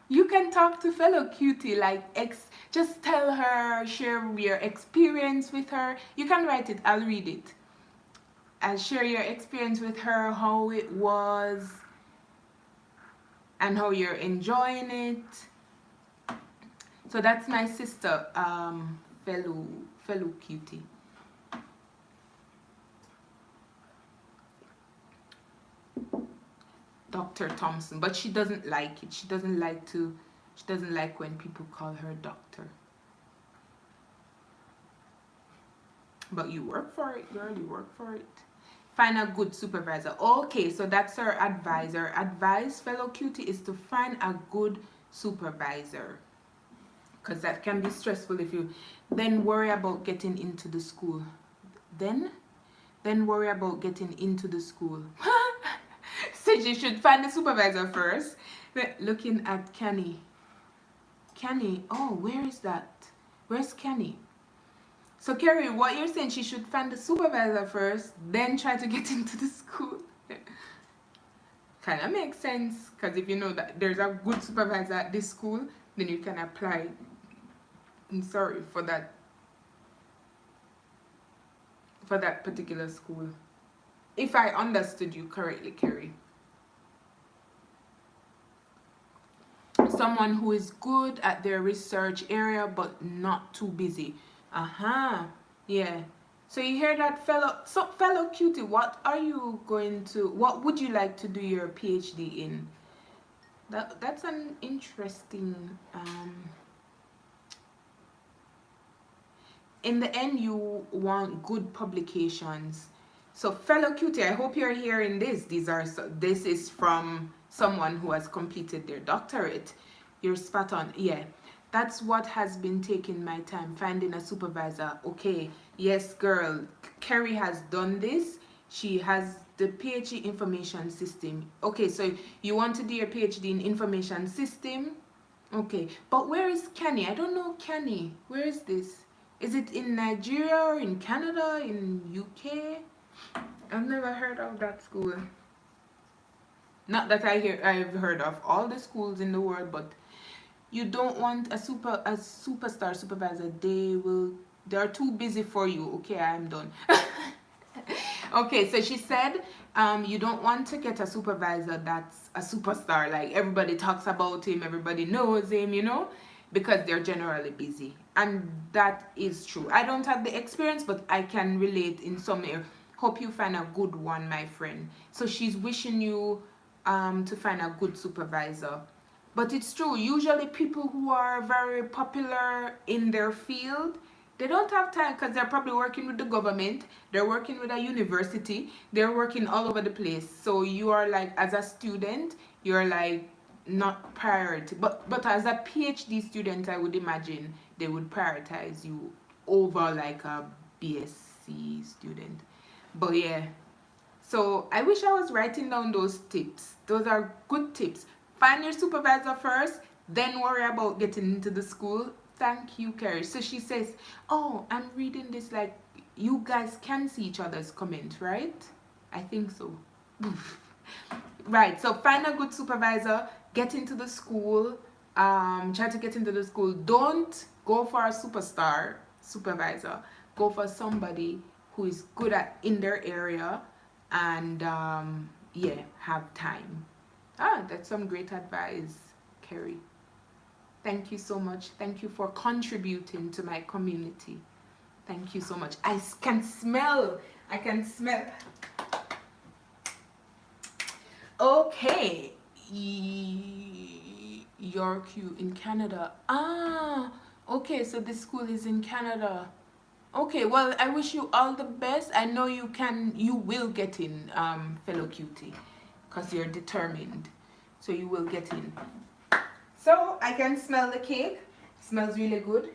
you can talk to fellow cutie, like just tell her, share your experience with her. You can write it, I'll read it. And share your experience with her, how it was, and how you're enjoying it. So that's my sister, fellow cutie. Dr. Thompson, but she doesn't like it. She doesn't like when people call her doctor. But you work for it, girl, you work for it. Find a good supervisor. Okay, so that's her advisor. Advice, fellow cutie, is to find a good supervisor. Because that can be stressful if you then worry about getting into the school. Then worry about getting into the school. So you should find the supervisor first. Looking at Kenny. Kenny, oh, where is that? Where's Kenny? So Carrie, what you're saying, she should find the supervisor first, then try to get into the school. Kind of makes sense, because if you know that there's a good supervisor at this school, then you can apply. I'm sorry for that particular school. If I understood you correctly, Carrie. Someone who is good at their research area but not too busy. Yeah. So you hear that, fellow cutie, what would you like to do your PhD in? That's an interesting in the end, you want good publications. So fellow cutie, I hope you're hearing this. This is from someone who has completed their doctorate. You're spot on. Yeah, that's what has been taking my time, finding a supervisor. Okay, yes, girl, Kerry has done this. She has the PhD information system. Okay, so you want to do your PhD in information system? Okay, but where is Kenny? I don't know Kenny. Where is this? Is it in Nigeria or in Canada, in UK? I've never heard of that school. Not that I've heard of all the schools in the world, but you don't want a superstar supervisor. They're too busy for you. Okay, I'm done. Okay, so she said you don't want to get a supervisor that's a superstar, like everybody talks about him, everybody knows him, you know, because they're generally busy. And that is true. I don't have the experience, but I can relate in some area. Hope you find a good one, my friend. So she's wishing you to find a good supervisor. But it's true, usually people who are very popular in their field, they don't have time because they're probably working with the government, they're working with a university, they're working all over the place. So you are like, as a student, you're like not priority. But as a PhD student, I would imagine they would prioritize you over like a BSc student. But yeah, so I wish I was writing down those tips. Those are good tips. Find your supervisor first, then worry about getting into the school. Thank you, Carrie. So she says, oh, I'm reading this like you guys can see each other's comment, right? I think so. Right, so find a good supervisor, get into the school, try to get into the school. Don't go for a superstar supervisor. Go for somebody who is good in their area and yeah, have time. That's some great advice, Kerry. Thank you so much. Thank you for contributing to my community. Thank you so much. I can smell Okay. York you in Canada. Okay, so this school is in Canada. Okay, well, I wish you all the best. I know you will get in, fellow cutie, because you're determined. So you will get in. So I can smell the cake. Smells really good.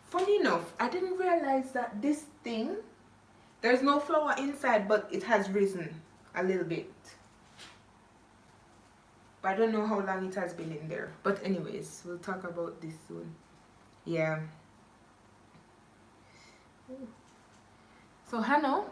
Funny enough, I didn't realize that this thing, there's no flour inside, but it has risen a little bit. But I don't know how long it has been in there. But anyways, we'll talk about this soon. Yeah. So Hannah,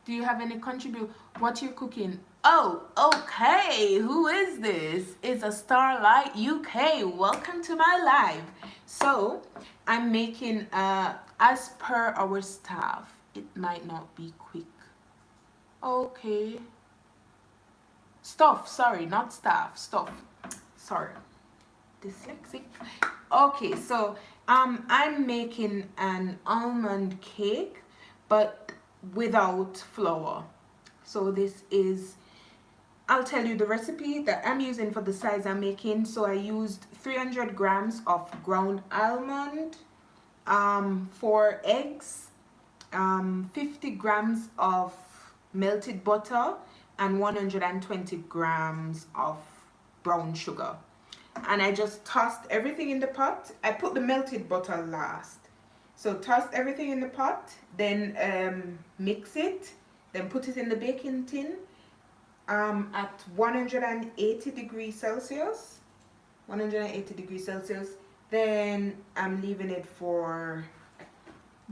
do you have any contribute? What you're cooking? Oh, okay. Who is this? It's a Starlight UK. Welcome to my live. So I'm making as per our staff. It might not be quick. Okay. Stuff, sorry, not staff, stuff. Sorry. Dyslexic. Okay, so I'm making an almond cake, but without flour. So this is, I'll tell you the recipe that I'm using for the size I'm making. So I used 300 grams of ground almond, 4 eggs, 50 grams of melted butter, and 120 grams of brown sugar. And I just tossed everything in the pot. I put the melted butter last. So tossed everything in the pot, then mix it, then put it in the baking tin at 180 degrees Celsius. 180 degrees Celsius. Then I'm leaving it for...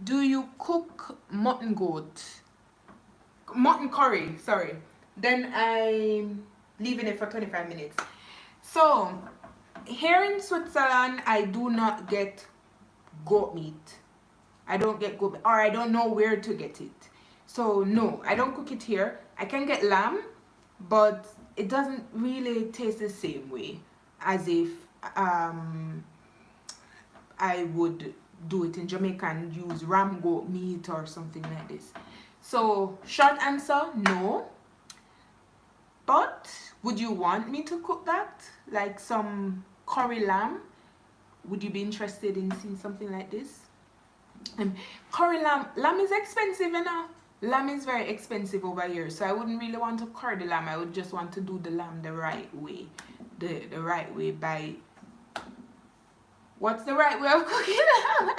Do you cook mutton curry, sorry. Then I'm leaving it for 25 minutes. So here in Switzerland, I do not get goat meat. I don't get goat meat, or I don't know where to get it. So no, I don't cook it here. I can get lamb, but it doesn't really taste the same way as if I would do it in Jamaica and use ram goat meat or something like this. So short answer, no. But would you want me to cook that? Like some curry lamb? Would you be interested in seeing something like this? Curry lamb is expensive, you know. Lamb is very expensive over here, so I wouldn't really want to curry the lamb. I would just want to do the lamb the right way. The right way by... What's the right way of cooking lamb?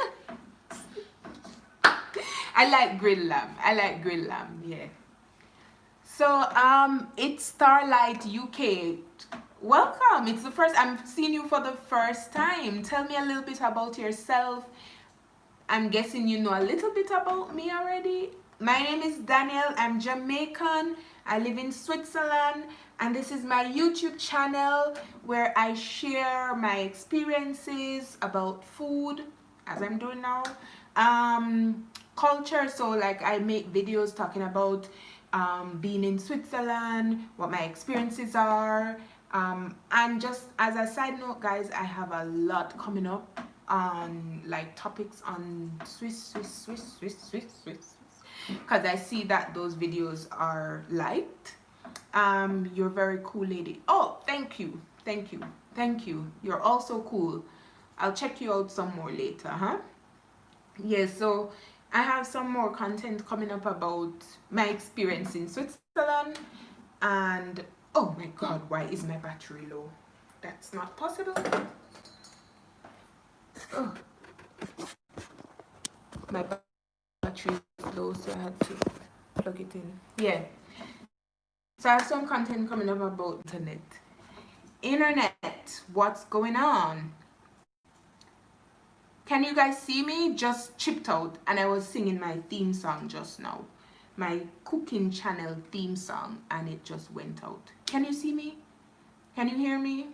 I like grilled lamb, yeah. So it's Starlight UK. Welcome. It's the first, I'm seeing you for the first time. Tell me a little bit about yourself. I'm guessing you know a little bit about me already. My name is Danelle. I'm Jamaican. I live in Switzerland, and this is my YouTube channel where I share my experiences about food, as I'm doing now. Culture, so like I make videos talking about being in Switzerland, what my experiences are, and just as a side note, guys, I have a lot coming up on like topics on Swiss, because I see that those videos are liked. You're very cool lady. Oh, thank you. You're also cool. I'll check you out some more later, huh? Yeah, so I have some more content coming up about my experience in Switzerland. And oh my god, why is my battery low? That's not possible. Oh. My battery is low, so I had to plug it in. Yeah, so I have some content coming up about internet, what's going on? Can you guys see me? Just chipped out, and I was singing my theme song just now, my cooking channel theme song, and it just went out. Can you see me? Can you hear me?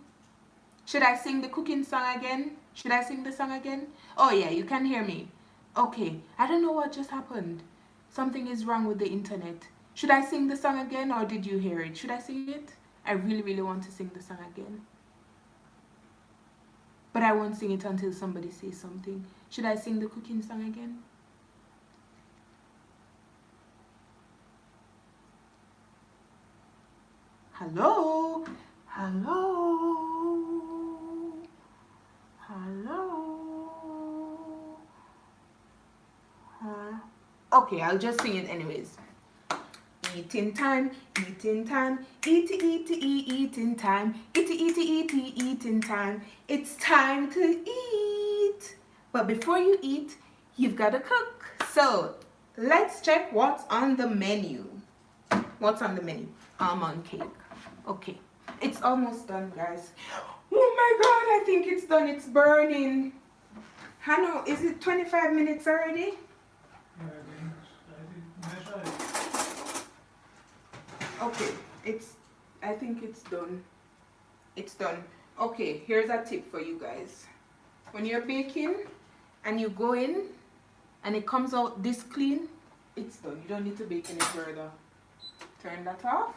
Should I sing the cooking song again? Should I sing the song again? Oh yeah, you can hear me. Okay, I don't know what just happened. Something is wrong with the internet. Should I sing the song again, or did you hear it? Should I sing it? I really want to sing the song again. But I won't sing it until somebody says something. Should I sing the cooking song again? Hello? Hello? Hello? Okay, I'll just sing it anyways. Eating time, eating time, eating time, eating time. It's time to eat. But before you eat, you've got to cook. So let's check what's on the menu. What's on the menu? Almond cake. Okay, it's almost done, guys. Oh my God, I think it's done. It's burning. Hannah, is it 25 minutes already? Okay, I think it's done. It's done. Okay, here's a tip for you guys. When you're baking and you go in and it comes out this clean, it's done. You don't need to bake any further. Turn that off.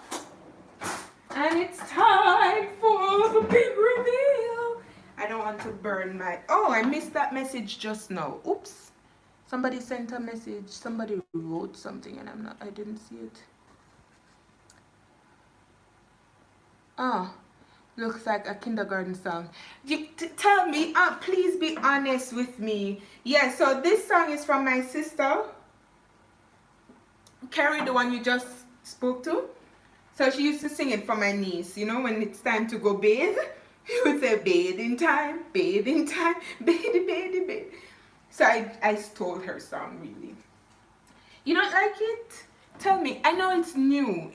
And it's time for the big reveal. I don't want to burn my... Oh, I missed that message just now. Oops. Somebody sent a message. Somebody wrote something and I didn't see it. Oh, looks like a kindergarten song. Tell me, please be honest with me. Yeah, so this song is from my sister, Carrie, the one you just spoke to. So she used to sing it for my niece, you know, when it's time to go bathe. She would say, bathing time, bathe, bathe. So I stole her song, really. You don't like it? Tell me. I know it's new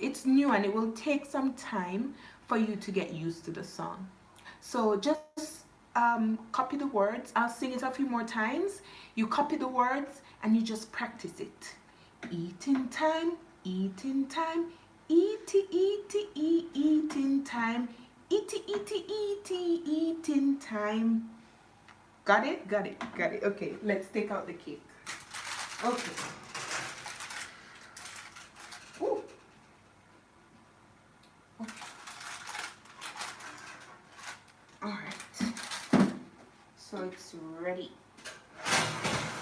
and it will take some time for you to get used to the song. So just copy the words. I'll sing it a few more times. You copy the words and you just practice it. Eating time, eating time, eating time, eating time. Got it? Got it. Okay, let's take out the cake. Okay. Ooh. Okay. Alright. So it's ready.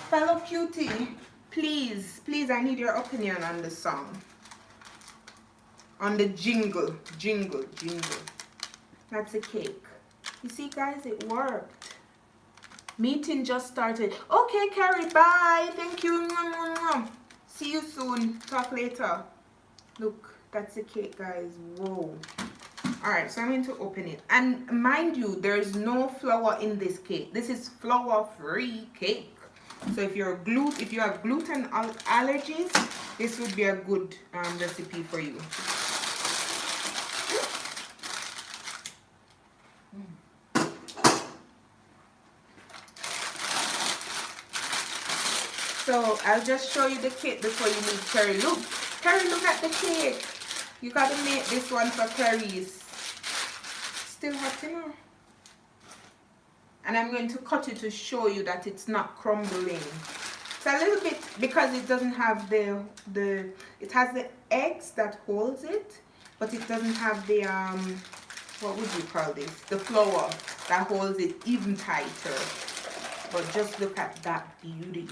Fellow cutie, please, I need your opinion on the song. On the jingle. That's a cake. You see, guys, it worked. Meeting just started. Okay, Carrie, bye. Thank you. See you soon. Talk later. Look, that's a cake, guys. Whoa. Alright, so I'm going to open it. And mind you, there's no flour in this cake. This is flour-free cake. So if you have gluten allergies, this would be a good recipe for you. So I'll just show you the cake before you leave, Carrie. Look, Carrie, look at the cake. You gotta make this one for Clarice. Still hot, you know. And I'm going to cut it to show you that it's not crumbling. It's a little bit, because it doesn't have it has the eggs that holds it, but it doesn't have the what would you call this? The flour that holds it even tighter. But just look at that beauty.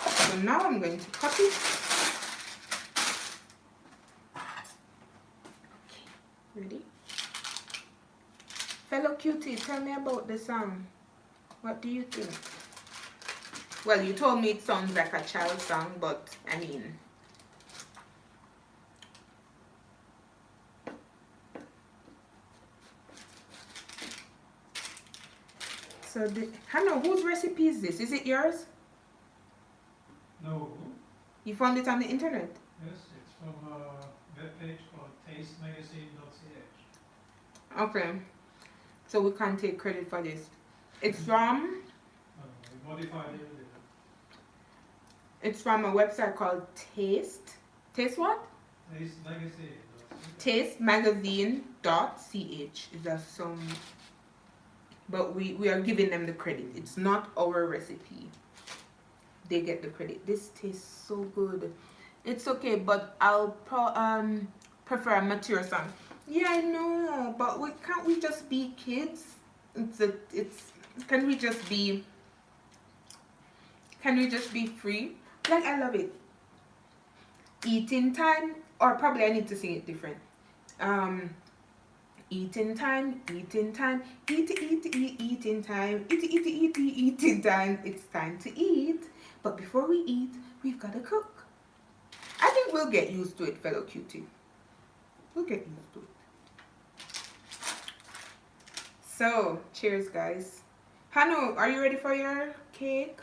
So now I'm going to cut it. Okay, ready? Fellow cutie, tell me about the song. What do you think? Well, you told me it sounds like a child song, but I mean... So, Hannah, whose recipe is this? Is it yours? No. You found it on the internet? Yes, it's from a webpage called tastemagazine.ch. Okay. So we can't take credit for this. It's from... We modified it a little. It's from a website called Taste. Taste what? Tastemagazine.ch. Is that some... But we are giving them the credit. It's not our recipe. They get the credit. This tastes so good. It's okay, but I'll prefer a mature song. Yeah, I know, but can't we just be kids? Can we just be free? Like, I love it. Eating time, or probably I need to sing it different. Eating time, eating time, eating time, eating time. It's time to eat. But before we eat, we've got to cook. I think we'll get used to it, fellow cutie. We'll get used to it. So, cheers, guys. Hanu, are you ready for your cake?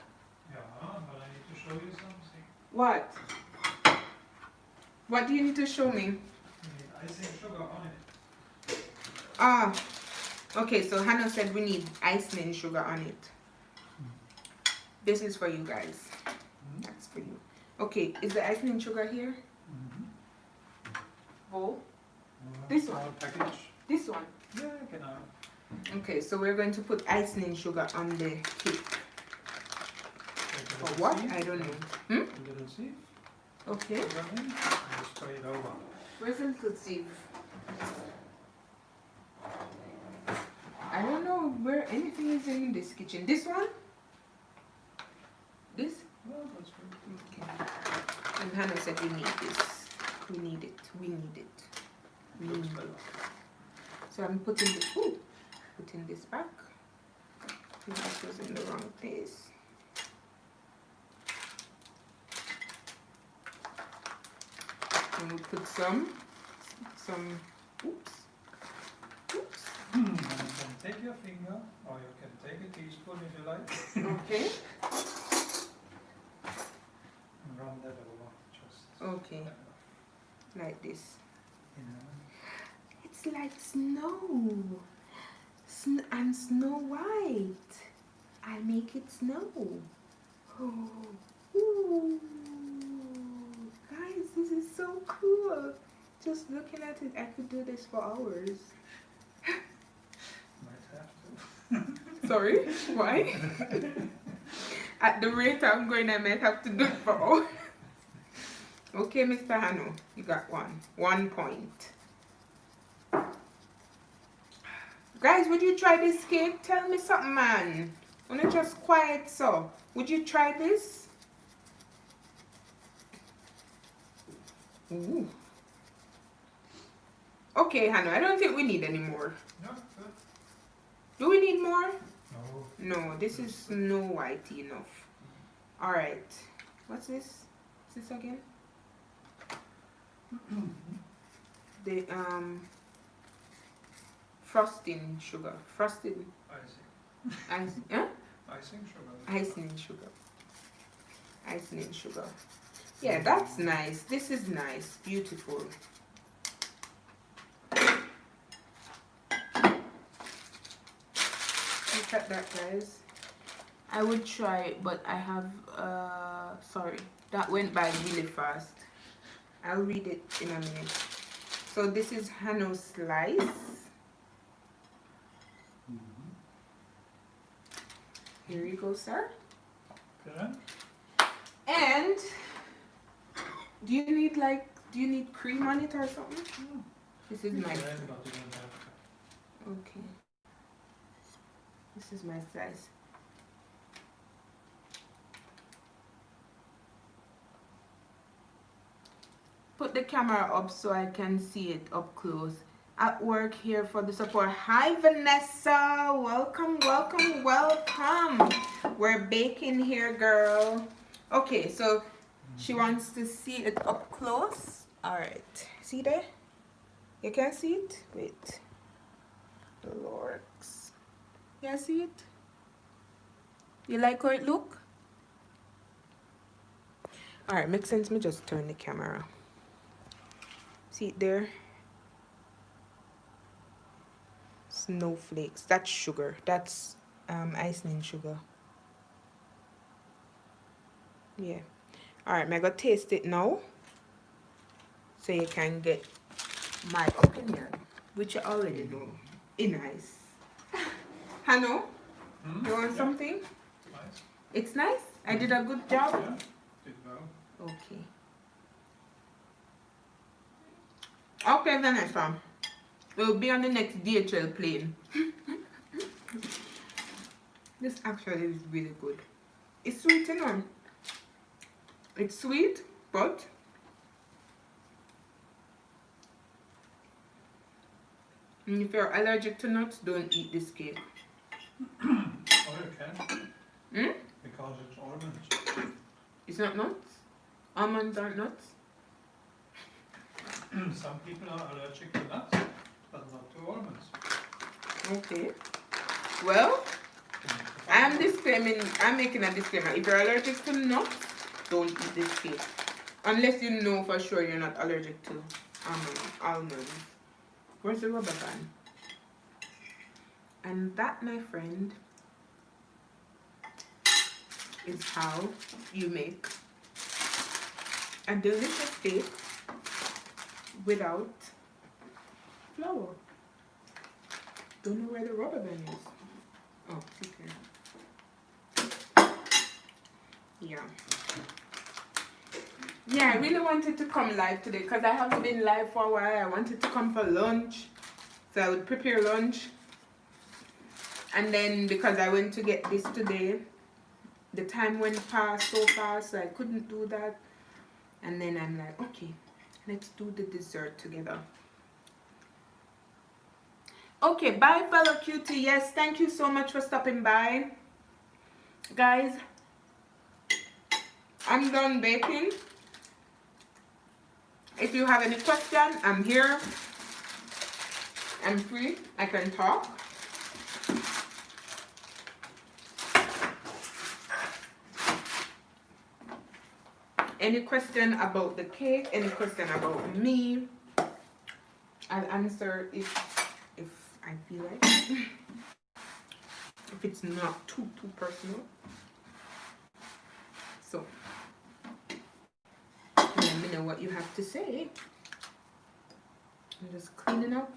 Yeah, but I need to show you something. What? What do you need to show me? You need icing sugar on it. Ah, okay, so Hannah said we need icing and sugar on it. This is for you guys. That's for you. Okay, is the icing and sugar here? Bowl? This one? Package. This one? Yeah, genau. Okay, so we're going to put icing and sugar on the cake. Or what? I don't know. A little sieve. Okay. Sugar in, and just spray it over. Where's the little sieve? I don't know where anything is in this kitchen. This one? This? Well, that's good. Okay. And Hannah said we need this. We need it. We need it. We need it. So I'm putting this. Ooh, putting this back. This was in the wrong place. And we'll put some. Oops. Oops. You can take your finger, or you can take a teaspoon if you like, Okay. and run that over. Just Okay. Like this. in It's like snow. And Snow White. I make it snow. Oh. Ooh. Guys, this is so cool. Just looking at it, I could do this for hours. might have to. Sorry? Why? At the rate I'm going, I might have to do it for hours. Okay, Mr. Hanu, you got one. 1 point. Guys, would you try this cake? Tell me something, man. Wanna just quiet so. Would you try this? Ooh. Okay, Hannah, I don't think we need any more. No, good. Do we need more? No. No, this is Snow White enough. Alright. What's this? What's this again? The frosting sugar. Frosting Icing. huh? Icing sugar. Icing and sugar. Icing and sugar. Yeah, that's nice. This is nice. Beautiful. Look at that, guys. I would try it, but I have sorry, that went by really fast. I'll read it in a minute. So this is Hano's slice. Here you go, sir. Okay. And do you need cream on it or something? No. This is my Yeah, but you don't have to. okay. This is my slice. Put the camera up so I can see it up close. At work here for the support. Hi Vanessa, welcome, welcome, welcome. We're baking here, girl. Okay, so she wants to see it up close. All right, see there? You can see it? Wait. Lorks. Yeah, see it? You like how it look? All right, makes sense. Me just turn the camera. See it there? Snowflakes. That's sugar. That's icing and sugar. Yeah. All right, I'm gonna taste it now, so you can get my opinion, which you already know. It's nice. Hano, you want something? Nice. It's nice. I did a good job. Yeah. Did well. Okay. Okay, Vanessa. We'll be on the next DHL plane. This actually is really good. It's sweet, you know. It's sweet, but And if you're allergic to nuts, don't eat this cake. Oh, you can, Hmm? because it's almonds. It's not nuts? Almonds aren't nuts? Some people are allergic to nuts, but not to almonds. Okay. Well, I'm making a disclaimer. If you're allergic to nuts, don't eat this cake. Unless you know for sure you're not allergic to almonds. Where's the rubber band? And that, my friend, is how you make a delicious cake without flour. Don't know where the rubber band is. Oh, it's okay. Yeah. Yeah, I really wanted to come live today because I haven't been live for a while. I wanted to come for lunch. So I would prepare lunch. And then because I went to get this today, the time went past so fast, so I couldn't do that. And then I'm like, okay, let's do the dessert together. Okay, bye fellow cutie. Yes, thank you so much for stopping by. Guys, I'm done baking. If you have any question, I'm here. I'm free. I can talk. Any question about the cake, any question about me, I'll answer if I feel like it. If it's not too personal. So let me know what you have to say. I'm just cleaning up.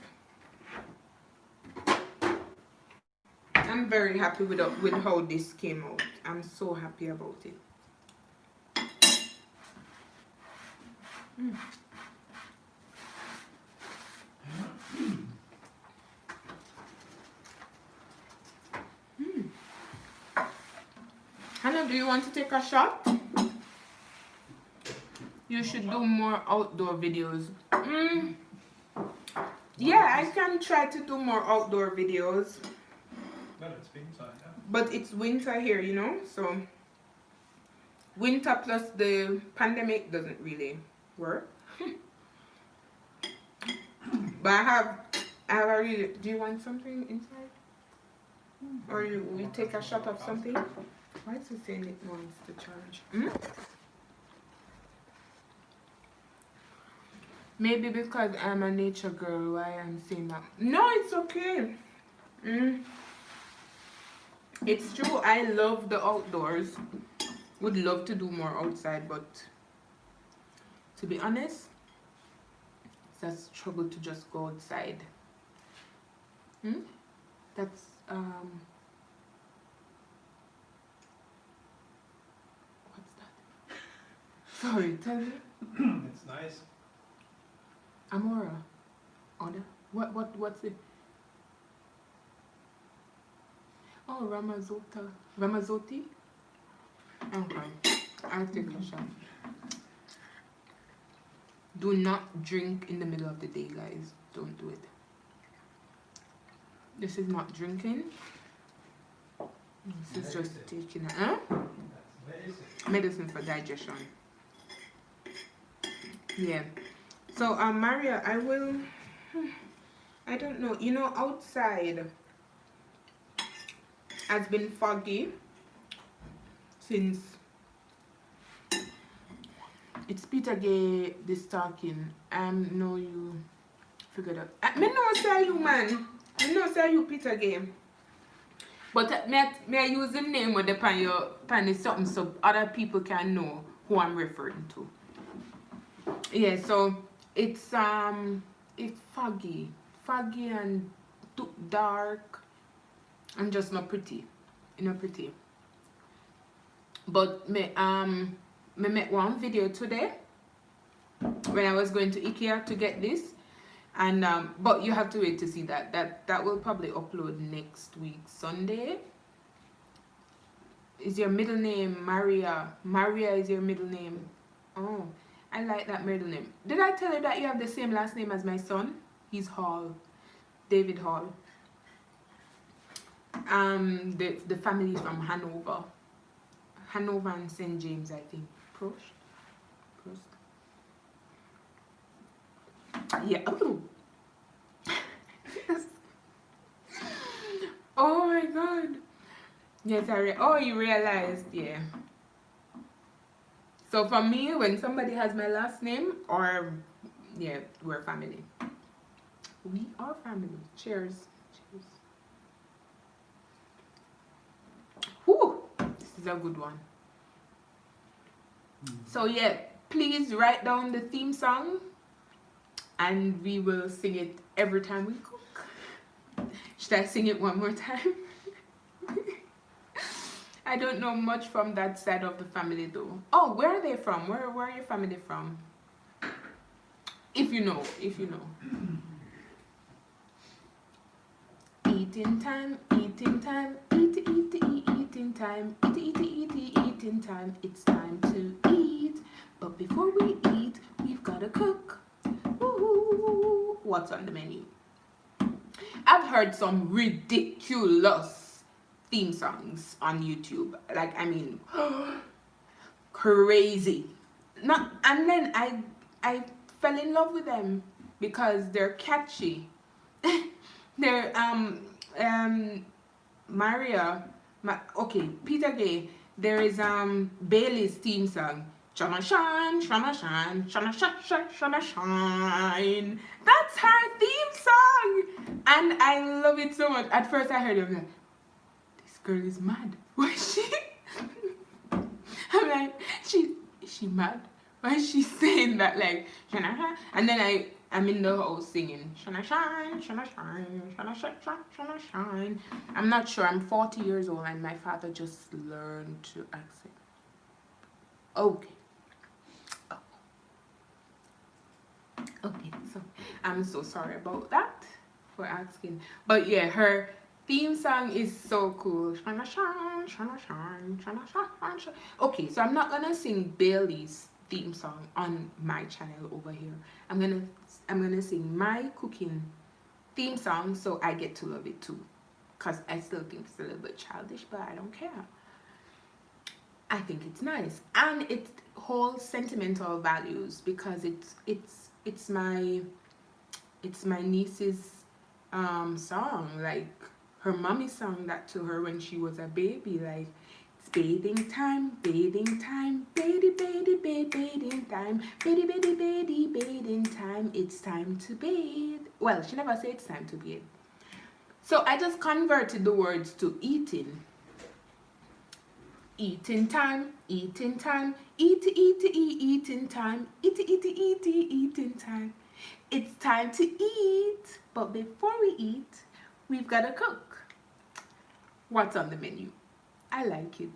I'm very happy with how this came out. I'm so happy about it. Hannah, do you want to take a shot? You should do more outdoor videos. Yeah, I can try to do more outdoor videos. Well, it's winter, yeah. But it's winter here, you know, so winter plus the pandemic doesn't really work. But I have a really, do you want something inside? Or we take a shot of something? Why is it saying it wants to charge? Maybe because I'm a nature girl, why I'm saying that. No, it's okay. It's true, I love the outdoors. Would love to do more outside, but to be honest, it's a struggle to just go outside. That's what's that? Sorry, tell me. It's nice. Amora. Order. What's it? Oh, Ramazotti? Okay. I'll take a shot. Do not drink in the middle of the day, guys. Don't do it. This is not drinking. This is just taking medicine for digestion. Yeah. So Maria, I don't know, you know, outside has been foggy since it's Peter Gay this talking. No, you figured out. Me no say you, man. Me no say you Peter Gay. But may I use the name with the pan is something so other people can know who I'm referring to. Yeah, so it's foggy and dark and just not pretty, pretty. But me made one video today when I was going to IKEA to get this, and but you have to wait to see that will probably upload next week Sunday. Is your middle name Maria? Maria is your middle name. Oh, I like that middle name. Did I tell you that you have the same last name as my son? He's Hall. David Hall. The family is from Hanover. Hanover and St. James, I think. Prost. Yeah. Oh. Oh my god. Yes, oh, you realized, yeah. So for me, when somebody has my last name, or yeah, we're family. We are family. Cheers. Cheers. Whew, this is a good one. So yeah, please write down the theme song and we will sing it every time we cook. Should I sing it one more time? I don't know much from that side of the family though. Oh, where are they from? Where are your family from? If you know. Eating time, eating time, eating time, eating time. It's time to eat. But before we eat, we've gotta cook. Woo-hoo. What's on the menu? I've heard some ridiculous theme songs on YouTube. Like, I mean, crazy. And then I fell in love with them because they're catchy. They're Peter Gay. There is Bailey's theme song. Shana shine, shana shine, shana shine, shana shine. That's her theme song, and I love it so much. At first, I heard it, I'm like, this girl is mad. Why is she? I'm like, is she mad? Why is she saying that, like, shana shine? And then I'm in the house singing shana shine, shana shine, shana shine, shana shine. I'm not sure. I'm 40 years old, and my father just learned to accept. Okay. Okay, so I'm so sorry about that for asking. But yeah, her theme song is so cool. Shana shine, shana shine, shana shine, shine. Okay, so I'm not gonna sing Bailey's theme song on my channel over here. I'm gonna sing my cooking theme song so I get to love it too. Cause I still think it's a little bit childish, but I don't care. I think it's nice, and it holds sentimental values because it's my niece's song. Like, her mommy sang that to her when she was a baby. Like, it's bathing time, bathing time, bathing time, bathing time. It's time to bathe. Well, she never said it's time to bathe. So I just converted the words to eating. Eating time, eating time, eating time, eating time. It's time to eat, but before we eat, we've got to cook. What's on the menu? I like it.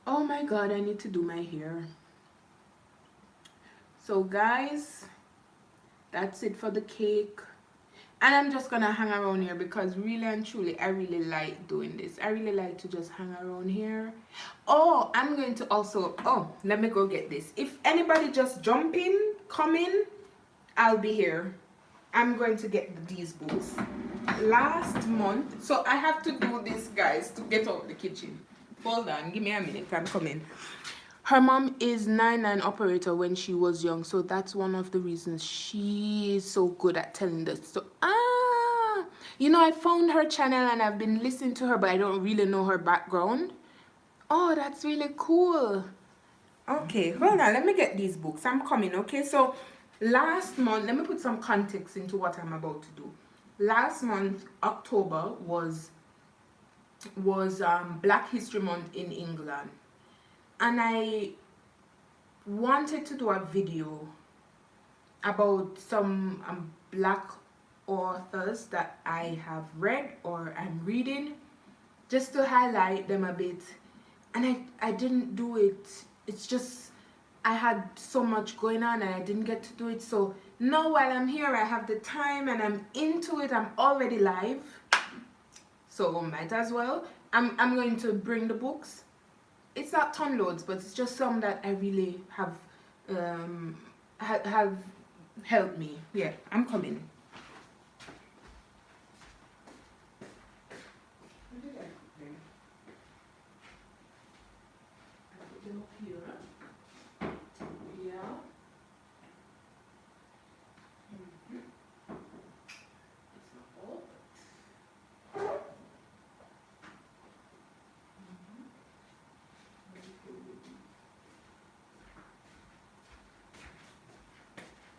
Oh my god, I need to do my hair. So guys, that's it for the cake. And I'm just gonna hang around here because really and truly I really like doing this. I really like to just hang around here. Oh, I'm going to also, let me go get this. If anybody just jump in, come in, I'll be here. I'm going to get these books. Last month, so I have to do this, guys, to get out the kitchen. Hold on, give me a minute, I'm coming. Her mom is 9-9 operator when she was young, so that's one of the reasons she is so good at telling the story. You know, I found her channel and I've been listening to her, but I don't really know her background. Oh, that's really cool. Okay, hold on, let me get these books. I'm coming, okay? So last month, let me put some context into what I'm about to do. Last month, October, was Black History Month in England. And I wanted to do a video about some black authors that I have read or I'm reading, just to highlight them a bit. And I didn't do it. It's just I had so much going on and I didn't get to do it. So now while I'm here, I have the time and I'm into it. I'm already live, so might as well. I'm going to bring the books. It's not ton loads, but it's just some that I really have have helped me. Yeah, I'm coming. look here. Yeah. It's not all,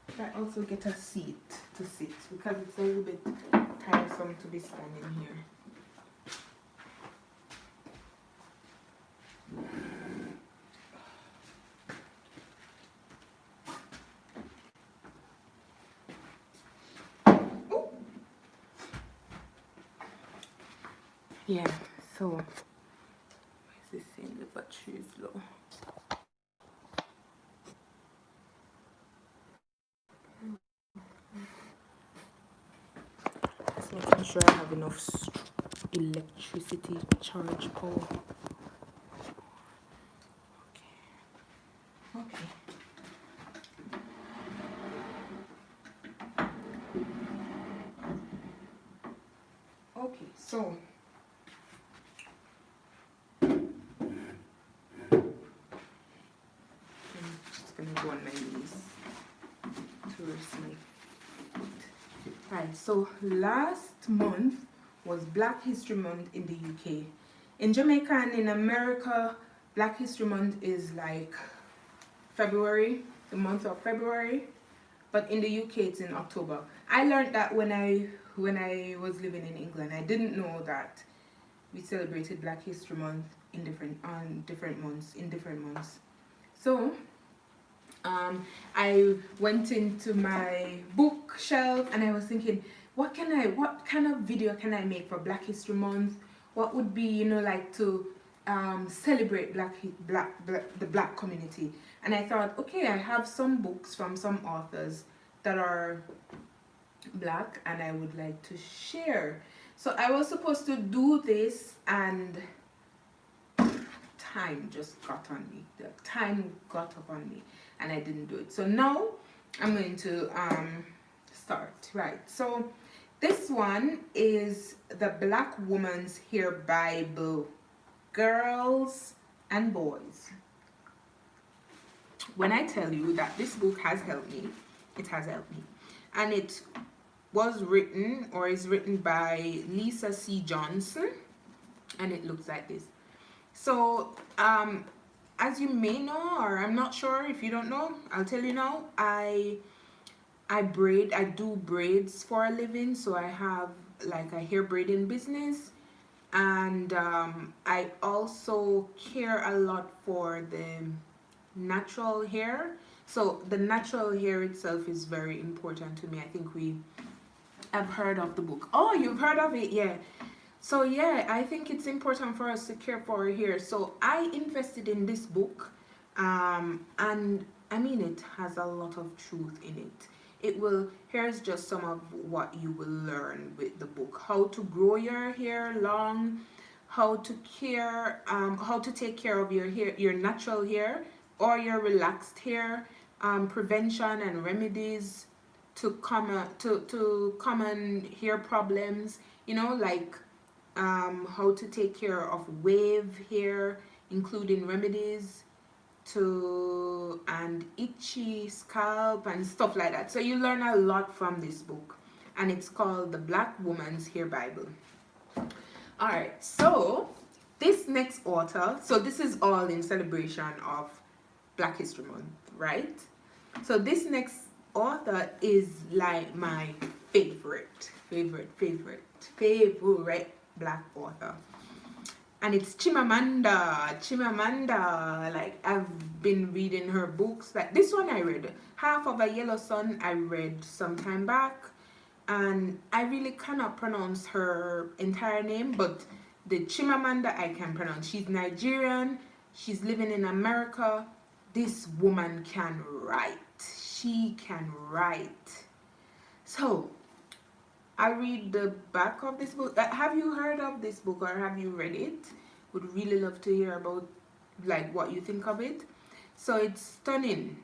but I also get a seat to sit because it's a little bit tiresome to be standing here. Yeah, so what is this saying? The battery is low. Just making sure I have enough electricity charge power. Okay. Okay, so I'm just gonna go on my knees to rest my feet. Right, so last month was Black History Month in the UK. In Jamaica and in America, Black History Month is like February, the month of February, but in the UK it's in October. I learned that when I was living in England. I didn't know that we celebrated Black History Month in different months. So I went into my bookshelf and I was thinking, what kind of video can I make for Black History Month? What would be, like to celebrate the black community? And I thought, okay, I have some books from some authors that are black and I would like to share. So I was supposed to do this and time just got on me. The time got up on me and I didn't do it. So now I'm going to start. Right, so this one is the Black Woman's Hair Bible, girls and boys. When I tell you that this book has helped me, it has helped me. And it was written or is written by Lisa C. Johnson, and it looks like this. So as you may know, or I'm not sure if you don't know, I'll tell you now, I do braids for a living. So I have like a hair braiding business, and I also care a lot for the natural hair. So the natural hair itself is very important to me. I think I've heard of the book. Oh, you've heard of it? Yeah. So yeah, I think it's important for us to care for our hair. So I invested in this book, and I mean, it has a lot of truth in it. Here's just some of what you will learn with the book: how to grow your hair long, how to take care of your hair, your natural hair or your relaxed hair, prevention and remedies to common hair problems, like how to take care of wave hair, including remedies and itchy scalp and stuff like that. So you learn a lot from this book, and it's called The Black Woman's Hair Bible. All right, so this next author, so this is all in celebration of Black History Month, right? So this next author is like my favorite black author, and it's Chimamanda. Like, I've been reading her books. Like this one I read, Half of a Yellow Sun, I read some time back, and I really cannot pronounce her entire name, but the Chimamanda I can pronounce. She's Nigerian, she's living in America. This woman can write. She can write. So I read the back of this book. Have you heard of this book or have you read it? Would really love to hear about like what you think of it. So it's stunning.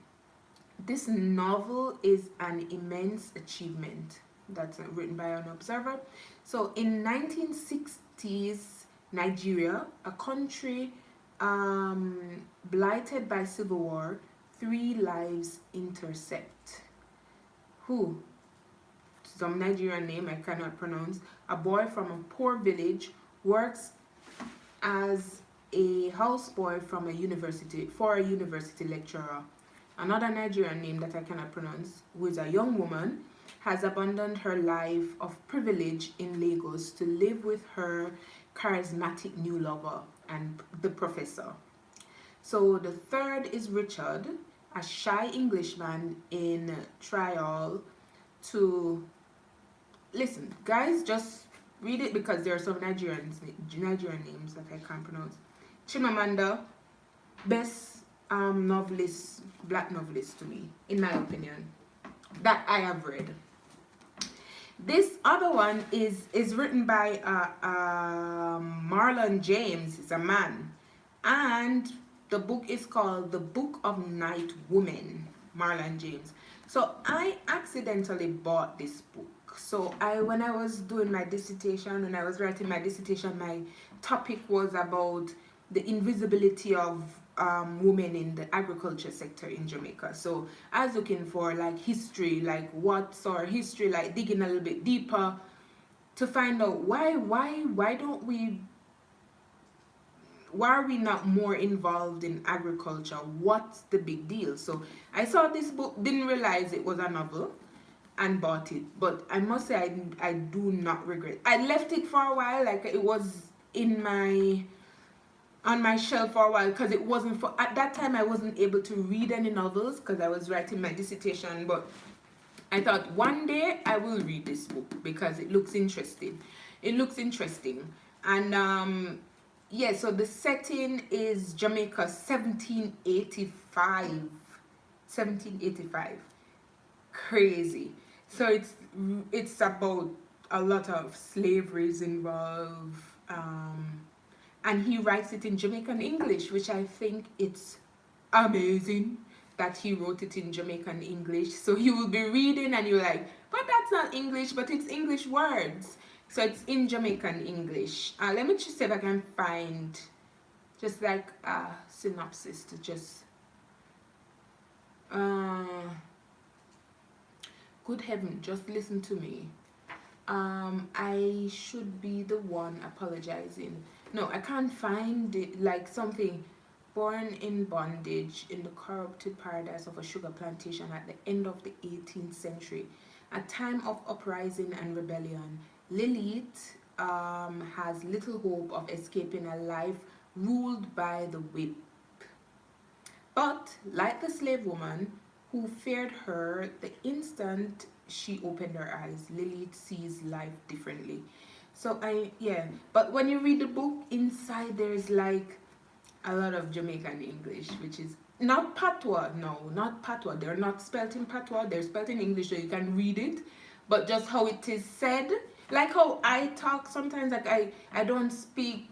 This novel is an immense achievement. That's written by an observer. So in 1960s Nigeria, a country Blighted by civil war, 3 lives intersect. Who? Some Nigerian name I cannot pronounce. A boy from a poor village works as a houseboy from a university for a university lecturer. Another Nigerian name that I cannot pronounce, who is a young woman, has abandoned her life of privilege in Lagos to live with her charismatic new lover and the professor. So the third is Richard, a shy Englishman in trial to listen, guys, just read it because there are some Nigerian names that I can't pronounce. Chimamanda, best novelist, black novelist to me, in my opinion, that I have read. This other one is written by Marlon James. It's a man, and the book is called The Book of Night Woman, Marlon James. So I accidentally bought this book. So when I was doing my dissertation, when I was writing my dissertation, my topic was about the invisibility of women in the agriculture sector in Jamaica. So I was looking for like history, like what's our history, like digging a little bit deeper to find out why are we not more involved in agriculture? What's the big deal? So I saw this book, didn't realize it was a novel, and bought it. But I must say I do not regret. I left it for a while, like it was on my shelf for a while, because it wasn't for, at that time I wasn't able to read any novels because I was writing my dissertation. But I thought one day I will read this book because it looks interesting. And yeah, so the setting is Jamaica 1785. Crazy. So it's about a lot of slaveries involved, and he writes it in Jamaican English, which I think it's amazing that he wrote it in Jamaican English. So you will be reading and you're like, but that's not English, but it's English words. So it's in Jamaican English. Let me just see if I can find just like a synopsis to just good heaven, just listen to me. I should be the one apologizing. No, I can't find it. Like something, born in bondage in the corrupted paradise of a sugar plantation at the end of the 18th century, a time of uprising and rebellion, Lilith has little hope of escaping a life ruled by the whip. But like the slave woman who feared her the instant she opened her eyes, Lilith sees life differently. So but when you read the book, inside there's like a lot of Jamaican English, which is not patois. No, not patois. They're not spelt in patois. They're spelt in English, so you can read it. But just how it is said, like how I talk sometimes, like I don't speak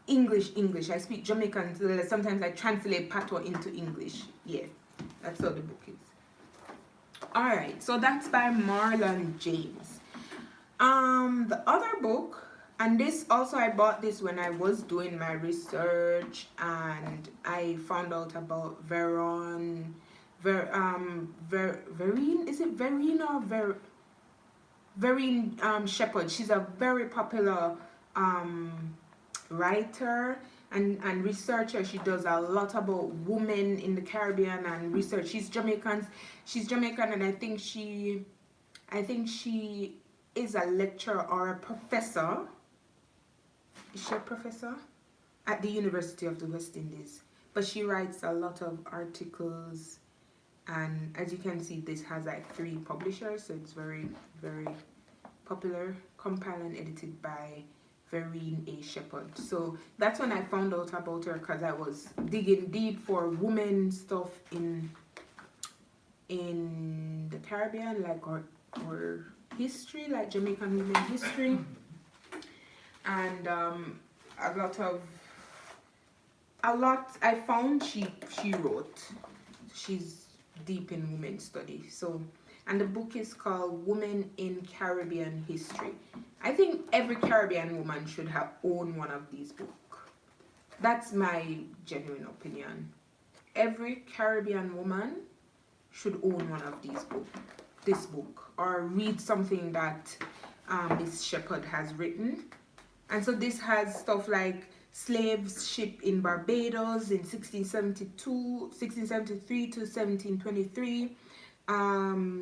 English. I speak Jamaican. So sometimes I translate patois into English. Yeah, that's how the book is. Alright, so that's by Marlon James. The other book, and this also I bought this when I was doing my research, and I found out about Vereen, is it Verena or Vereen Shepherd? She's a very popular writer and researcher. She does a lot about women in the Caribbean and research. She's Jamaican, and I think she is a lecturer or a professor. Is she a professor? At the University of the West Indies. But she writes a lot of articles, and as you can see, this has like 3 publishers, so it's very, very popular, compiled and edited by Vereen A. Shepherd. So that's when I found out about her, because I was digging deep for women stuff in the Caribbean, like or history, like Jamaican women history, and a lot I found she wrote. She's deep in women study. So, and the book is called Women in Caribbean History. I think every Caribbean woman should have owned one of these books. That's my genuine opinion. Every Caribbean woman should own one of this book, or read something that Miss Shepherd has written. And so this has stuff like slaves ship in Barbados in 1673 to 1723,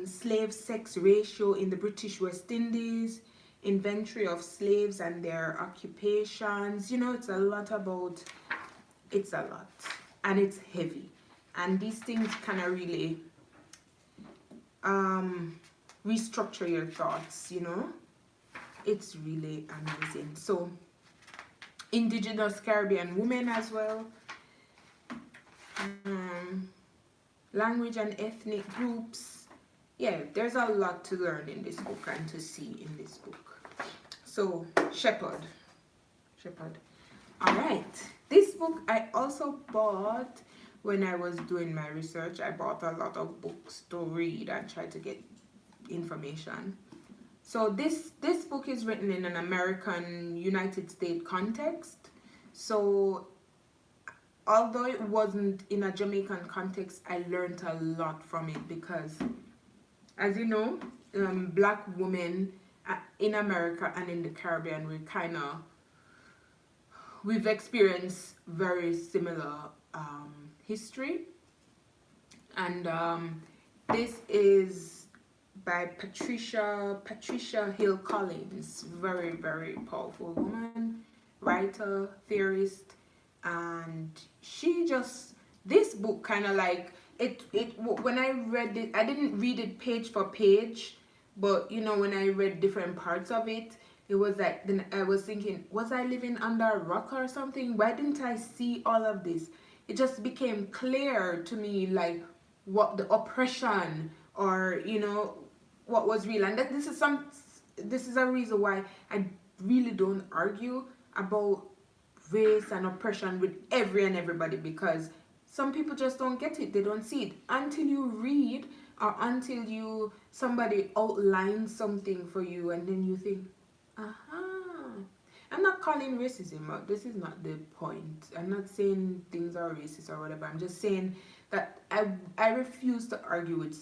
slave sex ratio in the British West Indies, inventory of slaves and their occupations. You know, it's a lot, and it's heavy, and these things kind of really restructure your thoughts, you know. It's really amazing. So indigenous Caribbean women as well, language and ethnic groups. Yeah, there's a lot to learn in this book and to see in this book. So Shepherd. All right, this book I also bought when I was doing my research. I bought a lot of books to read and try to get information. So this book is written in an American United States context. So although it wasn't in a Jamaican context, I learned a lot from it because, as you know, black women in America and in the Caribbean, we've experienced very similar history. And this is by Patricia Hill Collins, very, very powerful woman, writer, theorist, and this book kind of like when I read it, I didn't read it page for page, but you know, when I read different parts of it, it was like, then I was thinking, was I living under a rock or something? Why didn't I see all of this? It just became clear to me, like, what the oppression, or you know, what was real. And this is a reason why I really don't argue about race and oppression with everybody, because some people just don't get it. They don't see it until you read, or until somebody outlines something for you, and then you think, I'm not calling racism out. This is not the point. I'm not saying things are racist or whatever. I'm just saying that I refuse to argue with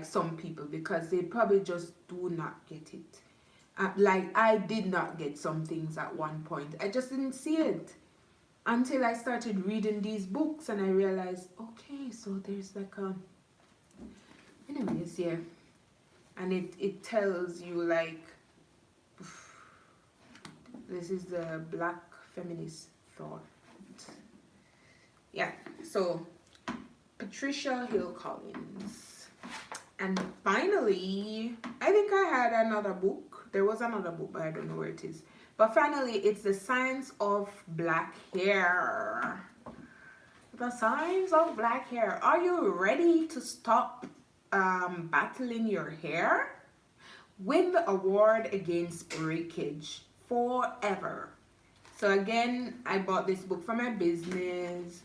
some people, because they probably just do not get it. Like I did not get some things at one point. I just didn't see it until I started reading these books, and I realized, okay, so there's like anyways, yeah. And it tells you, like, this is the black feminist thought. Yeah, so Patricia Hill Collins. And finally, I think I had another book. There was another book, but I don't know where it is. But finally, it's The Science of Black Hair. The Science of Black Hair. Are you ready to stop battling your hair? Win the award against breakage forever. So again, I bought this book for my business,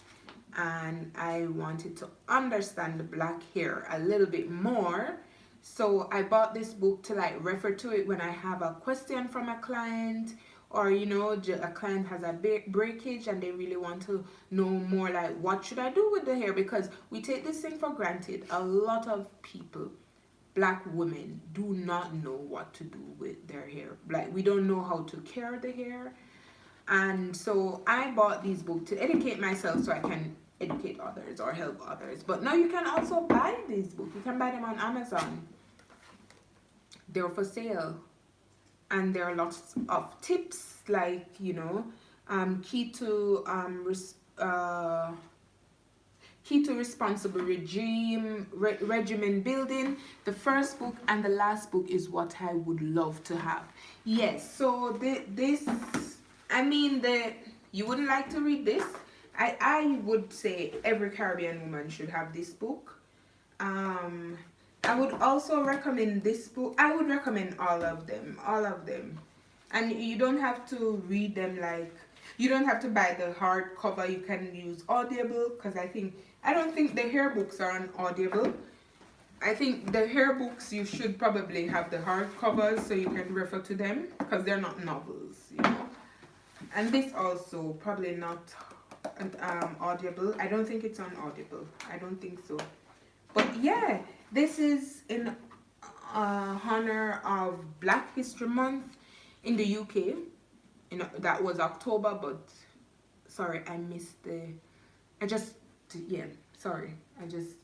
and I wanted to understand the black hair a little bit more. So I bought this book to like refer to it when I have a question from a client, or you know, a client has a breakage and they really want to know more, like, what should I do with the hair? Because we take this thing for granted. A lot of people, black women, do not know what to do with their hair. Like, we don't know how to care the hair. And so I bought these books to educate myself so I can educate others or help others. But now you can also buy these books. You can buy them on Amazon. They're for sale. And there are lots of tips, like, you know, key to responsible regimen building. The first book and the last book is what I would love to have. Yes, so you wouldn't like to read this. I would say every Caribbean woman should have this book. I would also recommend this book. I would recommend all of them. And you don't have to read them, like, you don't have to buy the hardcover. You can use Audible, because I don't think the hair books are on Audible. I think the hair books, you should probably have the hardcovers so you can refer to them, because they're not novels, you know. And this also probably not audible. I don't think it's on Audible. I don't think so. But yeah, this is in honor of Black History Month in the UK. You know, that was October, but sorry, I missed the. I just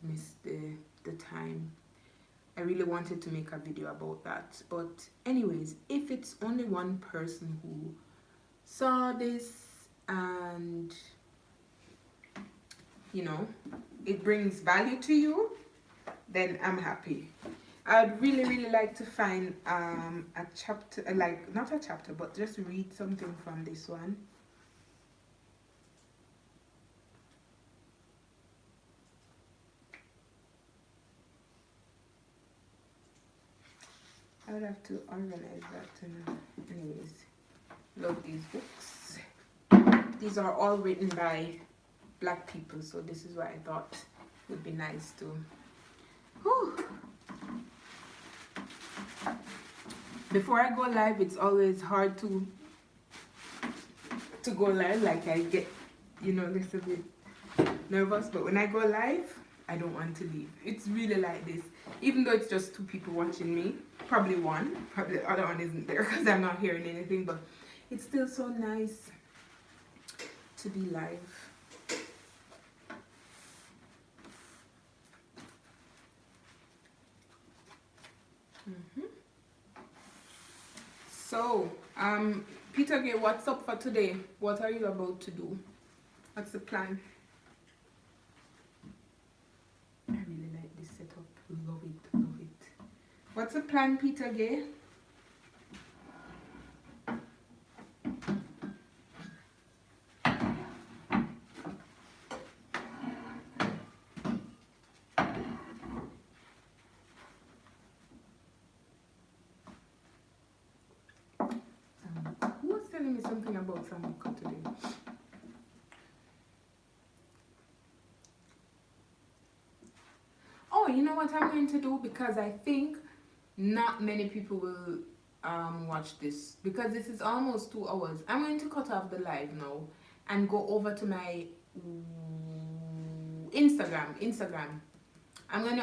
missed the time. I really wanted to make a video about that, but anyways, if it's only one person who saw this and you know it brings value to you, then I'm happy. I'd really like to find a chapter, like not a chapter, but just read something from this one. I would have to organize that to know. Anyways, love these books. These are all written by Black people, so this is what I thought would be nice to. Whew. Before I go live, it's always hard to go live. Like I get, you know, a little bit nervous, but when I go live, I don't want to leave. It's really like this. Even though it's just 2 people watching me, probably the other one isn't there because I'm not hearing anything, but it's still so nice to be live. So, Peter Gay, what's up for today? What are you about to do? What's the plan? I really like this setup. Love it, love it. What's the plan, Peter Gay? Who was telling me something about Sambuca today? Oh, you know what I'm going to do? Because I think not many people will watch this. Because this is almost 2 hours. I'm going to cut off the live now and go over to my Instagram. I'm going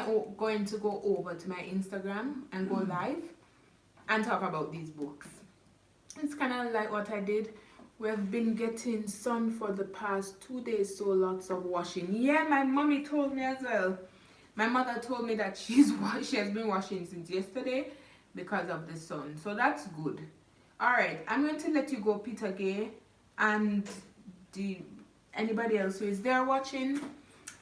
to go over to my Instagram and go live and talk about these books. It's kind of like what I did. We've been getting sun for the past 2 days, so lots of washing. Yeah, my mommy told me as well. My mother told me that she has been washing since yesterday because of the sun. So that's good. Alright, I'm going to let you go, Peter Gay, and anybody else who is there watching.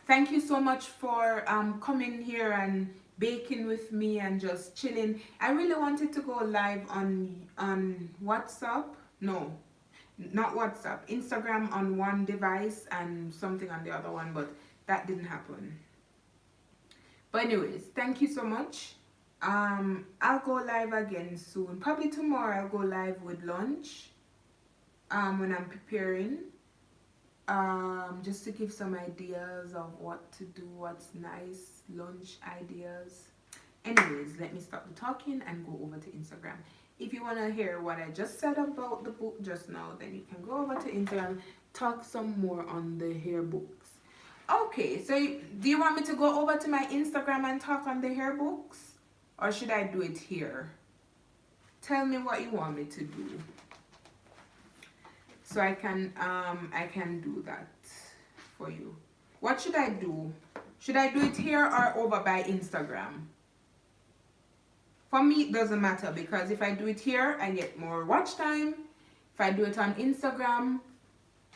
Thank you so much for coming here and baking with me and just chilling. I really wanted to go live on WhatsApp. No, not WhatsApp. Instagram on one device and something on the other one, but that didn't happen. But anyways, thank you so much. I'll go live again soon. Probably tomorrow I'll go live with lunch. When I'm preparing. Just to give some ideas of what to do, what's nice, lunch ideas. Anyways, let me stop the talking and go over to Instagram. If you want to hear what I just said about the book just now, then you can go over to Instagram, talk some more on the hair books. Okay, so do you want me to go over to my Instagram and talk on the hair books? Or should I do it here? Tell me what you want me to do. So I can do that for you. What should I do? Should I do it here or over by Instagram? For me, it doesn't matter because if I do it here, I get more watch time. If I do it on Instagram,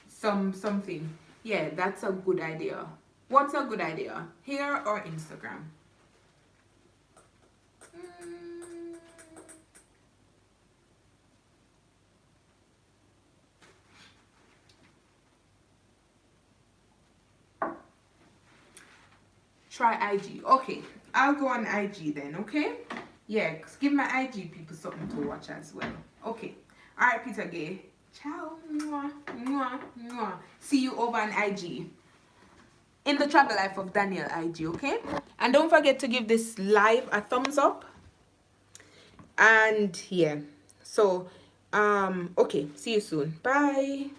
something. Yeah, that's a good idea. What's a good idea? Here or Instagram? Try IG. Okay, I'll go on IG then, okay? Yeah, give my IG people something to watch as well. Okay. Alright, Peter Gay. Ciao. Mwah, mwah, mwah. See you over on IG. In the Travel Life of Danelle IG, okay? And don't forget to give this live a thumbs up. And yeah. So Okay, see you soon. Bye.